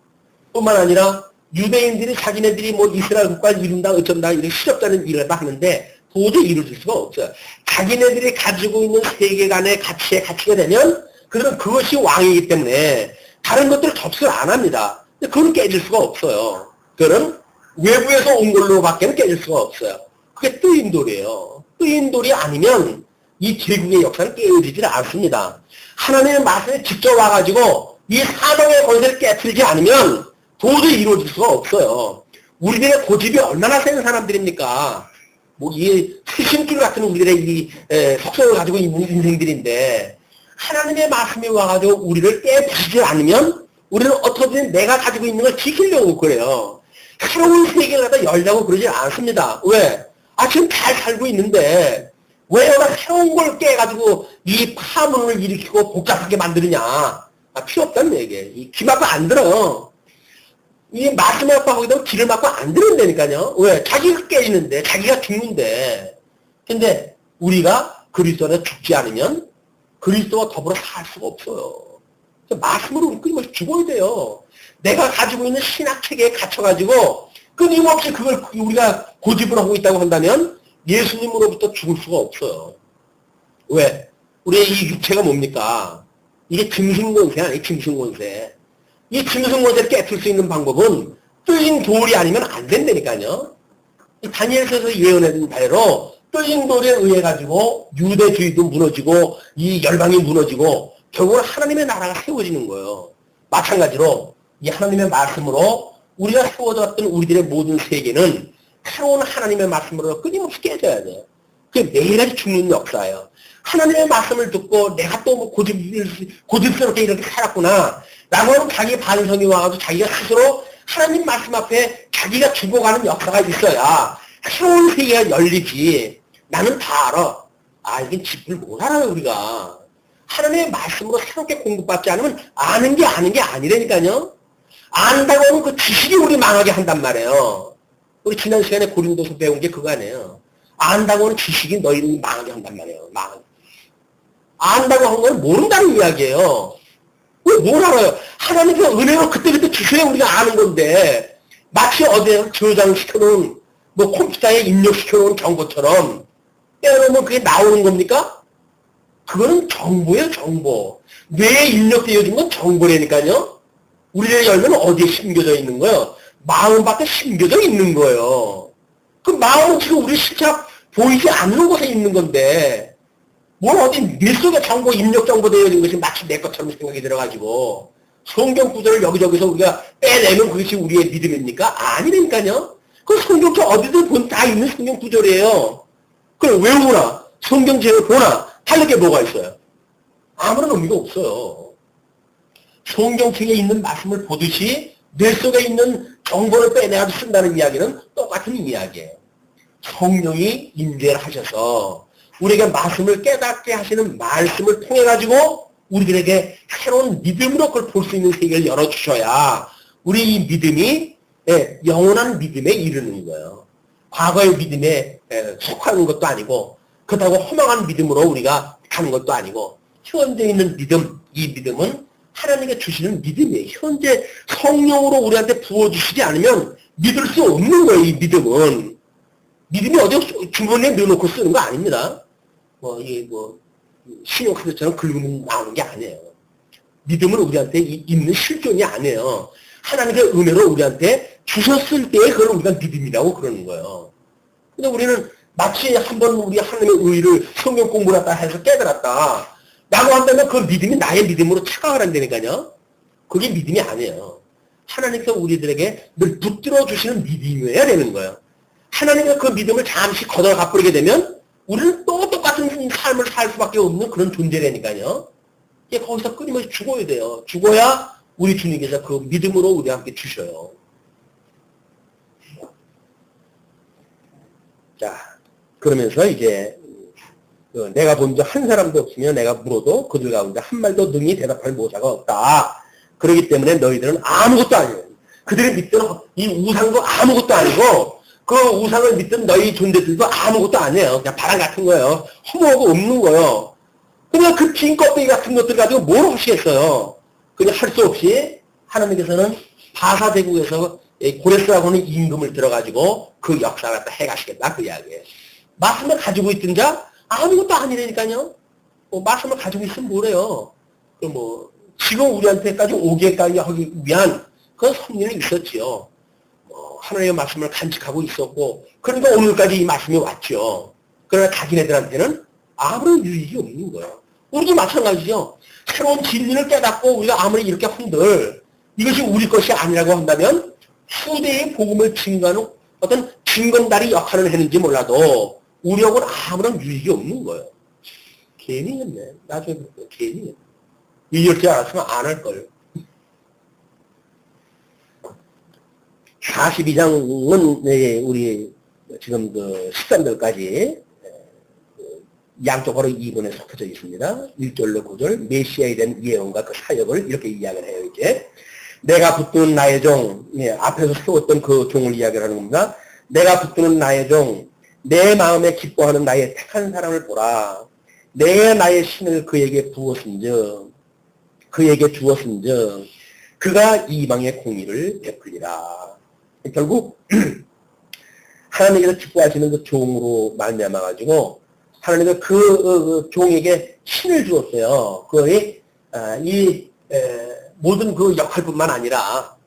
뿐만 아니라 유대인들이 자기네들이 뭐 이스라엘 국가를 이룬다 어쩐다 이렇게 실업자는 일을 하는데 도저히 이룰 수가 없어요. 자기네들이 가지고 있는 세계관의 가치에 갇히게 되면 그들은 그것이 왕이기 때문에 다른 것들을 접수를 안 합니다. 근데 그건 깨질 수가 없어요. 그거는 외부에서 온 걸로밖에는 깨질 수가 없어요. 그게 뜨인 돌이에요. 뜨인 돌이 아니면 이 제국의 역사는 깨어지질 않습니다. 하나님의 말씀에 직접 와가지고 이 사망의 권세를 깨뜨리지 않으면 도저히 이루어질 수가 없어요. 우리들의 고집이 얼마나 센 사람들입니까? 뭐, 이 세심줄 같은 우리들의 이 속성을 가지고 있는 인생들인데, 하나님의 말씀이 와가지고 우리를 깨부시지 않으면, 우리는 어떻게든 내가 가지고 있는 걸 지키려고 그래요. 새로운 세계를 갖다 열자고 그러지 않습니다. 왜? 지금 잘 살고 있는데, 왜 내가 새로운 걸 깨가지고 이 파문을 일으키고 복잡하게 만드느냐? 필요 없다는 얘기예요. 귀 막고 안 들어. 이 말씀을 갖고 거기다 귀를 막고 안 들은다니까요. 왜? 자기가 깨지는데, 자기가 죽는데. 근데 우리가 그리스도 안에 죽지 않으면 그리스도와 더불어 살 수가 없어요. 말씀으로 우리 끊임없이 죽어야 돼요. 내가 가지고 있는 신학 체계에 갇혀가지고 끊임없이 그걸 우리가 고집을 하고 있다고 한다면 예수님으로부터 죽을 수가 없어요. 왜? 우리의 이 육체가 뭡니까? 이게 짐승권세 아니에요, 짐승권세. 이 짐승권세를 깨뜨릴 수 있는 방법은 뜨인 돌이 아니면 안 된다니까요. 이 다니엘서에서 예언해준 바로 뜨인 돌에 의해 가지고 유대주의도 무너지고 이 열방이 무너지고 결국은 하나님의 나라가 세워지는 거예요. 마찬가지로 이 하나님의 말씀으로 우리가 세워졌던 우리들의 모든 세계는 새로운 하나님의 말씀으로 끊임없이 깨져야 돼요. 그게 매일같이 죽는 역사예요. 하나님의 말씀을 듣고 내가 또 뭐 고집스럽게 이렇게 살았구나 라고 하는 자기 반성이 와가지고 자기가 스스로 하나님 말씀 앞에 자기가 죽어가는 역사가 있어야 새로운 세계가 열리지. 나는 다 알아. 이건 짚을 못 알아요, 우리가. 하나님의 말씀으로 새롭게 공급받지 않으면 아는 게 아니라니까요. 안다고 하면 그 지식이 우리 망하게 한단 말이에요. 우리 지난 시간에 고린도서 배운 게 그거 아니에요. 안다고 하는 지식이 너희를 망하게 한단 말이에요. 안다고 한 건 모른다는 이야기예요. 왜 뭘 알아요? 하나님의 은혜로 그때그때 주셔야 우리가 아는 건데 마치 어디에 저장시켜놓은 뭐 컴퓨터에 입력시켜놓은 정보처럼 빼놓으면 그게 나오는 겁니까? 그거는 정보예요, 정보. 뇌에 입력되어진 건 정보라니까요. 우리를 열면 어디에 심겨져 있는 거예요? 마음 밖에 심겨져 있는 거예요. 그 마음은 지금 우리 실체가 보이지 않는 곳에 있는 건데 뭘 어디 뇌 속에 정보, 입력 정보 되어진 것이 마치 내 것처럼 생각이 들어가지고 성경 구절을 여기저기서 우리가 빼내면 그것이 우리의 믿음입니까? 아니라니까요. 그 성경책 어디든 본 다 있는 성경 구절이에요. 그럼 외우거나 성경책을 보나 다른 게 뭐가 있어요? 아무런 의미가 없어요. 성경책에 있는 말씀을 보듯이 뇌 속에 있는 정보를 빼내가지고 쓴다는 이야기는 똑같은 이야기예요. 성령이 임재를 하셔서 우리에게 말씀을 깨닫게 하시는 말씀을 통해 가지고 우리들에게 새로운 믿음으로 그걸 볼 수 있는 세계를 열어주셔야 우리 이 믿음이 영원한 믿음에 이르는 거예요. 과거의 믿음에 속하는 것도 아니고 그렇다고 허망한 믿음으로 우리가 가는 것도 아니고 현재 있는 믿음, 이 믿음은 하나님께 주시는 믿음이에요. 현재 성령으로 우리한테 부어주시지 않으면 믿을 수 없는 거예요. 이 믿음은. 믿음이 어디 주머니에 넣어놓고 쓰는 거 아닙니다. 이게 신용카드처럼 긁으면 나오는 게 아니에요. 믿음은 우리한테 있는 실존이 아니에요. 하나님의 은혜로 우리한테 주셨을 때에 그걸 우리가 믿음이라고 그러는 거예요. 근데 우리는 마치 한번 우리 하나님의 의를 성경 공부를 했다 해서 깨달았다 라고 한다면 그 믿음이 나의 믿음으로 착각하란다니까요. 그게 믿음이 아니에요. 하나님께서 우리들에게 늘 붙들어 주시는 믿음이어야 되는 거예요. 하나님의 그 믿음을 잠시 걷어 갚으게 되면 우리는 또 똑같은 삶을 살 수밖에 없는 그런 존재라니까요. 거기서 끊임없이 죽어야 돼요. 죽어야 우리 주님께서 그 믿음으로 우리와 함께 주셔요. 자, 그러면서 이제 내가 본 적 한 사람도 없으며 내가 물어도 그들 가운데 한 말도 능히 대답할 모자가 없다. 그렇기 때문에 너희들은 아무것도 아니에요. 그들이 믿던 이 우상도 아무것도 아니고 그 우상을 믿던 너희 존재들도 아무것도 아니에요. 그냥 바람 같은 거예요. 허무하고 없는 거예요. 그냥 그 빈 껍데기 같은 것들 가지고 뭘 하시겠어요. 그냥 할 수 없이 하나님께서는 바사제국에서 고레스라고 하는 임금을 들어가지고 그 역사를 갖다 해가시겠다 그 이야기예요. 말씀을 가지고 있던 자 아무것도 아니라니까요. 말씀을 가지고 있으면 뭐래요. 지금 우리한테까지 오게까지 하기 위한 그런 섭리는 있었지요. 하나님의 말씀을 간직하고 있었고 그러니까 오늘까지 이 말씀이 왔죠. 그러나 자기네들한테는 아무런 유익이 없는 거예요. 우리도 마찬가지죠. 새로운 진리를 깨닫고 우리가 아무리 이렇게 흔들 이것이 우리 것이 아니라고 한다면 후대의 복음을 증거하는 어떤 증거다리 역할을 했는지 몰라도 우리하고는 아무런 유익이 없는 거예요. 괜히 했네. 나중에 괜히 했네. 이럴 줄 알았으면 안 할걸. 42장은 우리 지금 그 13절까지 양쪽으로 2번에 섞여져 있습니다. 1절로 9절 메시아에 대한 예언과 그 사역을 이렇게 이야기를 해요. 이제 내가 붙드는 나의 종, 앞에서 세웠던 그 종을 이야기하는 겁니다. 내가 붙드는 나의 종, 내 마음에 기뻐하는 나의 택한 사람을 보라. 내 나의 신을 그에게 부었은즉 그가 이방의 공의를 베풀리라. 결국 하나님께서 기뻐하시는 그 종으로 말미암아 가지고 하나님은 그 종에게 신을 주었어요. 그의 모든 그 역할뿐만 아니라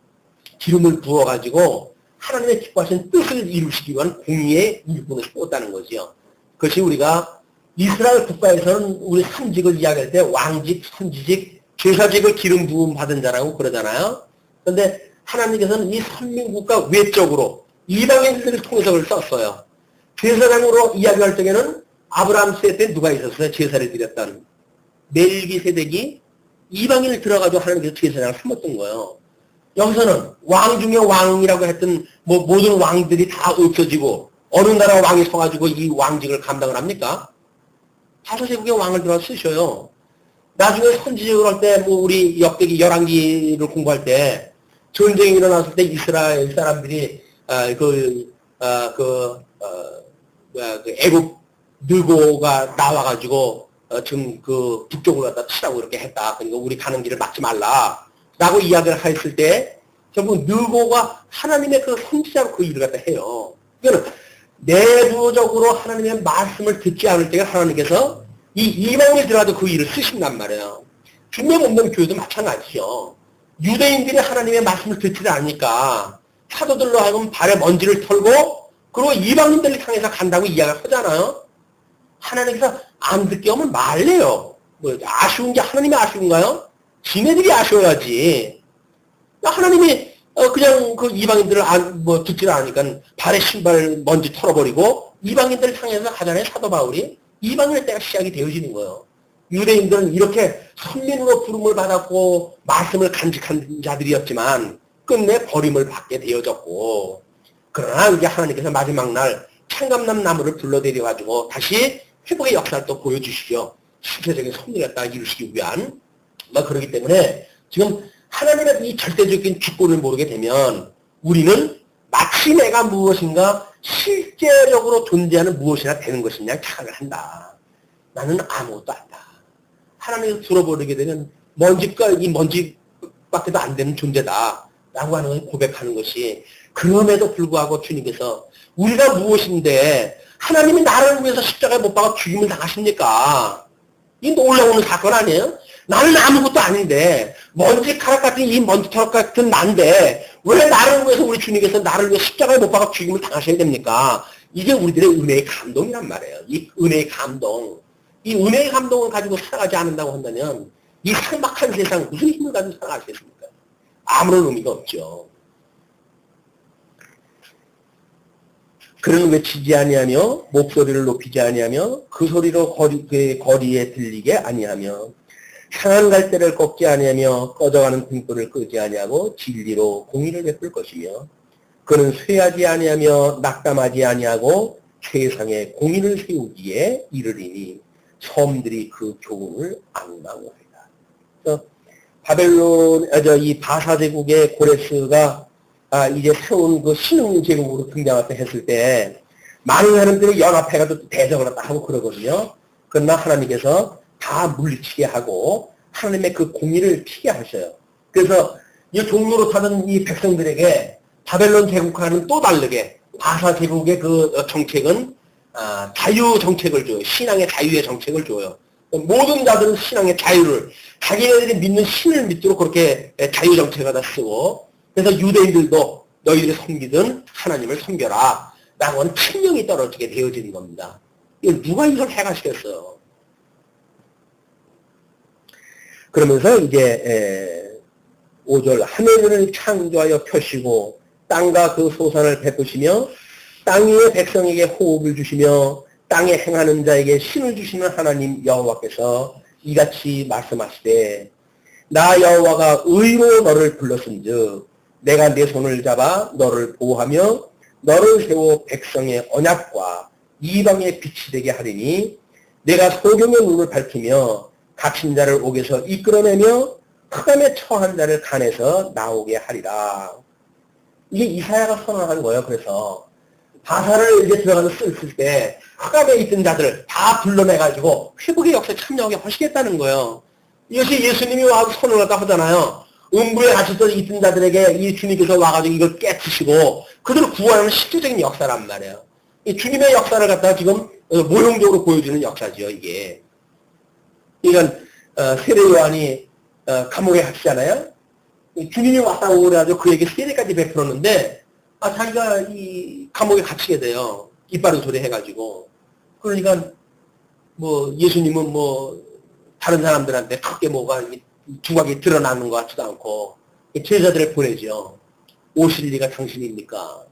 기름을 부어 가지고 하나님의 기뻐하신 뜻을 이루시기 위한 공의의 일꾼을 뽑았다는 거죠. 그것이 우리가 이스라엘 국가에서는 우리 선직을 이야기할 때 왕직, 선지직, 제사직을 기름 부음 받은 자라고 그러잖아요. 그런데 하나님께서는 이 선민국가 외적으로 이방인들을 통해서 그걸 썼어요. 제사장으로 이야기할 적에는 아브라함 세대 때 누가 있었어요? 제사를 드렸던 멜기세덱이 이방인을 들어가지고 하나님께서 제사장을 삼았던 거예요. 여기서는 왕 중에 왕이라고 했던 모든 왕들이 다 없어지고 어느 나라 왕이 서가지고 이 왕직을 감당을 합니까? 다소제국의 왕을 들어 쓰셔요. 나중에 선지적으로 할 때 우리 역대기 열왕기를 공부할 때 전쟁이 일어났을 때 이스라엘 사람들이 애굽 느고가 나와가지고 지금 그 북쪽으로 갖다 치라고 이렇게 했다. 그러니까 우리 가는 길을 막지 말라라고 이야기를 했을 때 결국 느고가 하나님의 그 선지자로 그 일을 갖다 해요. 그러니까 내부적으로 하나님의 말씀을 듣지 않을 때 하나님께서 이 이방에 들어가도 그 일을 쓰신단 말이에요. 중명 없는 교회도 마찬가지죠. 유대인들이 하나님의 말씀을 듣지 않으니까 사도들로 하여금 발에 먼지를 털고 그리고 이방인들을 향해서 간다고 이야기를 하잖아요. 하나님께서 안 듣게 하면 말래요. 아쉬운 게 하나님이 아쉬운가요? 지네들이 아쉬워야지. 하나님이 그냥 그 이방인들을 듣지 않으니까 발에 신발 먼지 털어버리고 이방인들을 향해서 가잖아요. 사도 바울이. 이방인의 때가 시작이 되어지는 거예요. 유대인들은 이렇게 선민으로 부름을 받았고 말씀을 간직한 자들이었지만 끝내 버림을 받게 되어졌고 그러나 이제 하나님께서 마지막 날 창감남 나무를 불러들여가지고 다시 회복의 역사를 또 보여주시죠. 실제적인 섭리를 딱 이루시기 위한 그렇기 때문에 지금 하나님의 이 절대적인 주권을 모르게 되면 우리는 마치 내가 무엇인가 실제적으로 존재하는 무엇이나 되는 것이냐 착각을 한다. 나는 아무것도 안다. 하나님을 들어버리게 되면 먼지가 이 먼지밖에도 안 되는 존재다. 라고 하는 걸 고백하는 것이 그럼에도 불구하고 주님께서 우리가 무엇인데 하나님이 나를 위해서 십자가에 못 박아 죽임을 당하십니까? 이 놀라운 사건 아니에요? 나는 아무것도 아닌데 먼지카락 같은 이 먼지카락 같은 난데 왜 나를 위해서 우리 주님께서 나를 위해 십자가에 못 박아 죽임을 당하셔야 됩니까? 이게 우리들의 은혜의 감동이란 말이에요. 이 은혜의 감동. 이 은혜의 감동을 가지고 살아가지 않는다고 한다면 이 삭막한 세상 무슨 힘을 가지고 살아가시겠습니까? 아무런 의미가 없죠. 그는 외치지 아니하며 목소리를 높이지 아니하며 그 소리로 거리에 들리게 아니하며 상한 갈대를 꺾지 아니하며 꺼져가는 등불을 끄지 아니하고 진리로 공의를 베풀 것이며 그는 쇠하지 아니하며 낙담하지 아니하고 세상에 공의를 세우기에 이르리니 섬들이 그 교훈을 앙망하리라. 그래서 바벨론, 이 바사 제국의 고레스가 이제 세운 그 신흥 제국으로 등장할 때 했을 때 많은 사람들이 연합해가지고 대적을 했다 하고 그러거든요. 그러나 하나님께서 다 물리치게 하고 하나님의 그 공의를 피게 하셔요. 그래서 이 종로로 타던 이 백성들에게 바벨론 제국과는 또 다르게 바사 제국의 그 정책은 자유 정책을 줘요. 신앙의 자유의 정책을 줘요. 모든 자들은 신앙의 자유를 자기네들이 믿는 신을 믿도록 그렇게 자유 정책을 다 쓰고 그래서 유대인들도 너희들이 섬기든 하나님을 섬겨라 라고 하는 칙령이 떨어지게 되어지는 겁니다. 이걸 누가 이걸 해가시겠어요? 그러면서 이제 5절 하늘을 창조하여 펴시고 땅과 그 소산을 베푸시며 땅 위의 백성에게 호흡을 주시며 땅에 행하는 자에게 신을 주시는 하나님 여호와께서 이같이 말씀하시되 나 여호와가 의로 너를 불렀은즉 내가 내 손을 잡아 너를 보호하며 너를 세워 백성의 언약과 이방의 빛이 되게 하리니 내가 소경의 눈을 밝히며 갇힌 자를 옥에서 이끌어내며 흑암에 처한 자를 간에서 나오게 하리라. 이게 이사야가 선언한 거예요. 그래서 바사를 이제 들어가서 쓸 때 흑암에 있던 자들 다 불러내가지고 회복의 역사에 참여하게 하시겠다는 거예요. 이것이 예수님이 와서 선언하다 하잖아요. 음부에 갇혀서 있던 자들에게 이 주님께서 와가지고 이걸 깨트시고 그들을 구하는 실질적인 역사란 말이에요. 이 주님의 역사를 갖다가 지금 모형적으로 보여주는 역사죠, 이게. 그러니까 세례 요한이 감옥에 갇히잖아요. 주님이 왔다고 그래가지고 그에게 세례까지 베풀었는데 자기가 이 감옥에 갇히게 돼요. 이빠른 소리 해가지고. 그러니까 뭐 예수님은 뭐 다른 사람들한테 크게 뭐가 두각이 드러나는 것 같지도 않고 제자들을 보내죠. 오실 리가 당신입니까?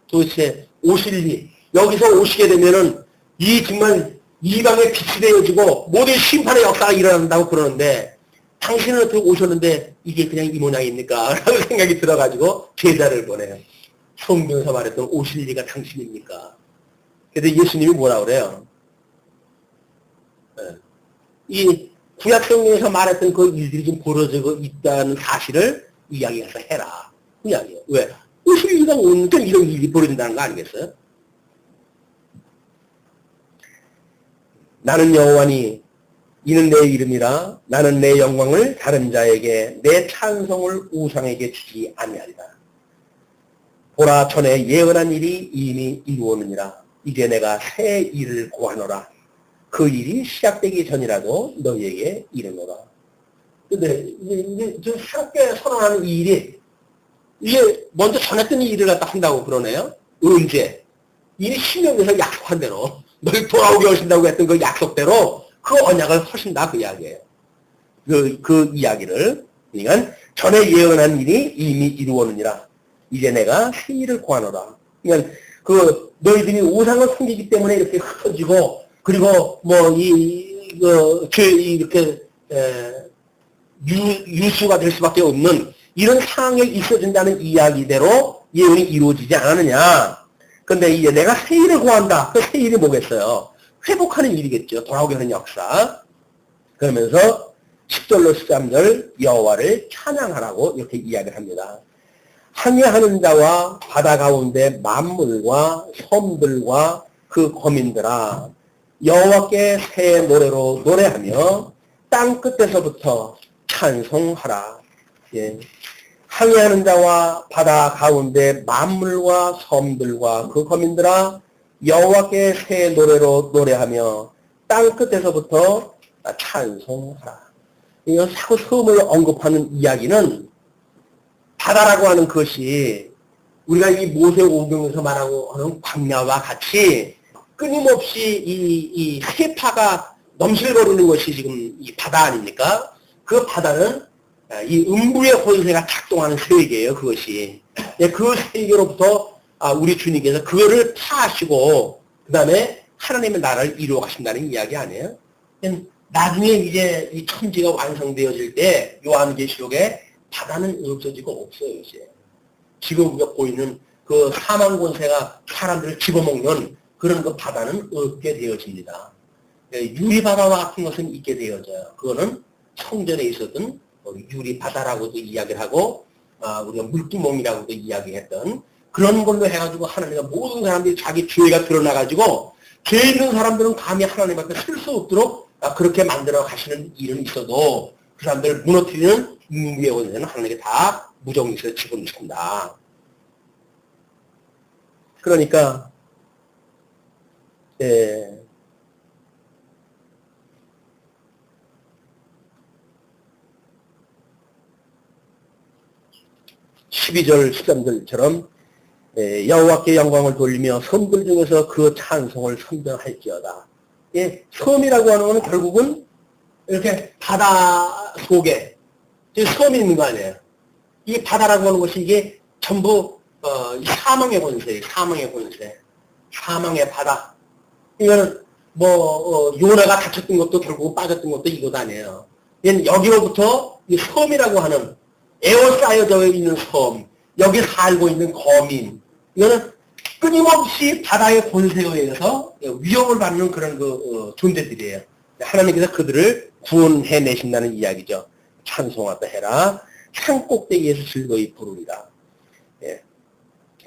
도대체 오실 리 여기서 오시게 되면은 이 정말 이방의 빛이 되어지고 모든 심판의 역사가 일어난다고 그러는데 당신은 어떻게 오셨는데 이게 그냥 이 모양입니까? 라는 생각이 들어가지고 제자를 보내요. 성경에서 말했던 오실 리가 당신입니까? 그래서 예수님이 뭐라 그래요? 이 구약성경에서 말했던 그 일들이 좀 벌어지고 있다는 사실을 이야기해서 해라. 그 이야기예요. 왜? 오실 리가 오니까 이런 일이 벌어진다는 거 아니겠어요? 나는 여호와니 이는 내 이름이라 나는 내 영광을 다른 자에게 내 찬송을 우상에게 주지 아니하리라. 보라 전에 예언한 일이 이미 이루었느니라. 이제 내가 새 일을 고하노라. 그 일이 시작되기 전이라도 너희에게 이르노라. 근데 이제 좀 새롭게 선언하는 이 일이 이게 먼저 전했던 일을 갖다 한다고 그러네요. 언제? 이미 신명에서 약속한 대로 너희 돌아오게 하신다고 했던 그 약속대로 그 언약을 하신다 그 이야기예요. 그 이야기를. 그러니까 전에 예언한 일이 이미 이루었느니라. 이제 내가 새 일을 고하노라. 그러니까 그 너희들이 우상을 섬기기 때문에 이렇게 흩어지고 그리고 뭐 이렇게 유수가 될 수밖에 없는 이런 상황에 있어진다는 이야기대로 예언이 이루어지지 않았느냐. 근데 이제 내가 새 일을 구한다. 그 새 일이 뭐겠어요? 회복하는 일이겠죠. 돌아오게 하는 역사. 그러면서 10절로 13절 여호와를 찬양하라고 이렇게 이야기를 합니다. 항해하는 자와 바다 가운데 만물과 섬들과 그 거민들아 여호와께 새 노래로 노래하며 땅 끝에서부터 찬송하라. 예. 항해하는 자와 바다 가운데 만물과 섬들과 그 거민들아 여호와께 새 노래로 노래하며 땅 끝에서부터 찬송하라. 이 자꾸 섬을 언급하는 이야기는 바다라고 하는 것이 우리가 이 모세오경에서 말하고 하는 광야와 같이 끊임없이 이 세파가 넘실거리는 것이 지금 이 바다 아닙니까? 그 바다는 이 음부의 혼세가 작동하는 세계예요, 그것이. 그 세계로부터 우리 주님께서 그거를 파하시고 그 다음에 하나님의 나라를 이루어 가신다는 이야기 아니에요? 나중에 이제 이 천지가 완성되어질 때 요한계시록에 바다는 없어지고 없어요, 이제. 지금 우리가 보이는 그 사망 권세가 사람들을 집어먹는 그런 그 바다는 없게 되어집니다. 유리바다와 같은 것은 있게 되어져요. 그거는 성전에 있었던 유리바다라고도 이야기를 하고, 우리가 물구멍이라고도 이야기했던 그런 걸로 해가지고 하나님과 모든 사람들이 자기 죄가 드러나가지고 죄 있는 사람들은 감히 하나님 앞에 설 수 없도록 그렇게 만들어 가시는 일은 있어도 그 사람들을 무너뜨리는 인류의 권세는 하나님께 다 무정에서 집어넣습니다. 그러니까 12절 13절처럼 여호와께 영광을 돌리며 섬들 중에서 그 찬송을 선정할지어다. 섬이라고 하는 것은 결국은 이렇게 바다 속에 섬이 있는 거 아니에요. 이 바다라고 하는 것이 이게 전부 사망의 권세예요. 사망의 권세. 사망의 바다. 이거는 요나가 다쳤던 것도 결국 빠졌던 것도 이것 아니에요. 얘는 여기로부터 이 섬이라고 하는 에워싸여져 있는 섬, 여기 살고 있는 거민, 이거는 끊임없이 바다의 권세에 의해서 위협을 받는 그런 존재들이에요. 하나님께서 그들을 구원해내신다는 이야기죠. 찬송하다 해라. 산 꼭대기에서 즐거이 부르리라.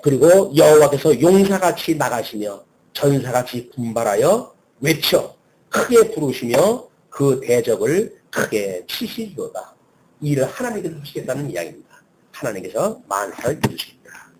그리고 여호와께서 용사같이 나가시며 전사같이 분발하여 외쳐 크게 부르시며 그 대적을 크게 치시리로다. 이 일을 하나님께서 하시겠다는 이야기입니다. 하나님께서 만사를 이루십니다.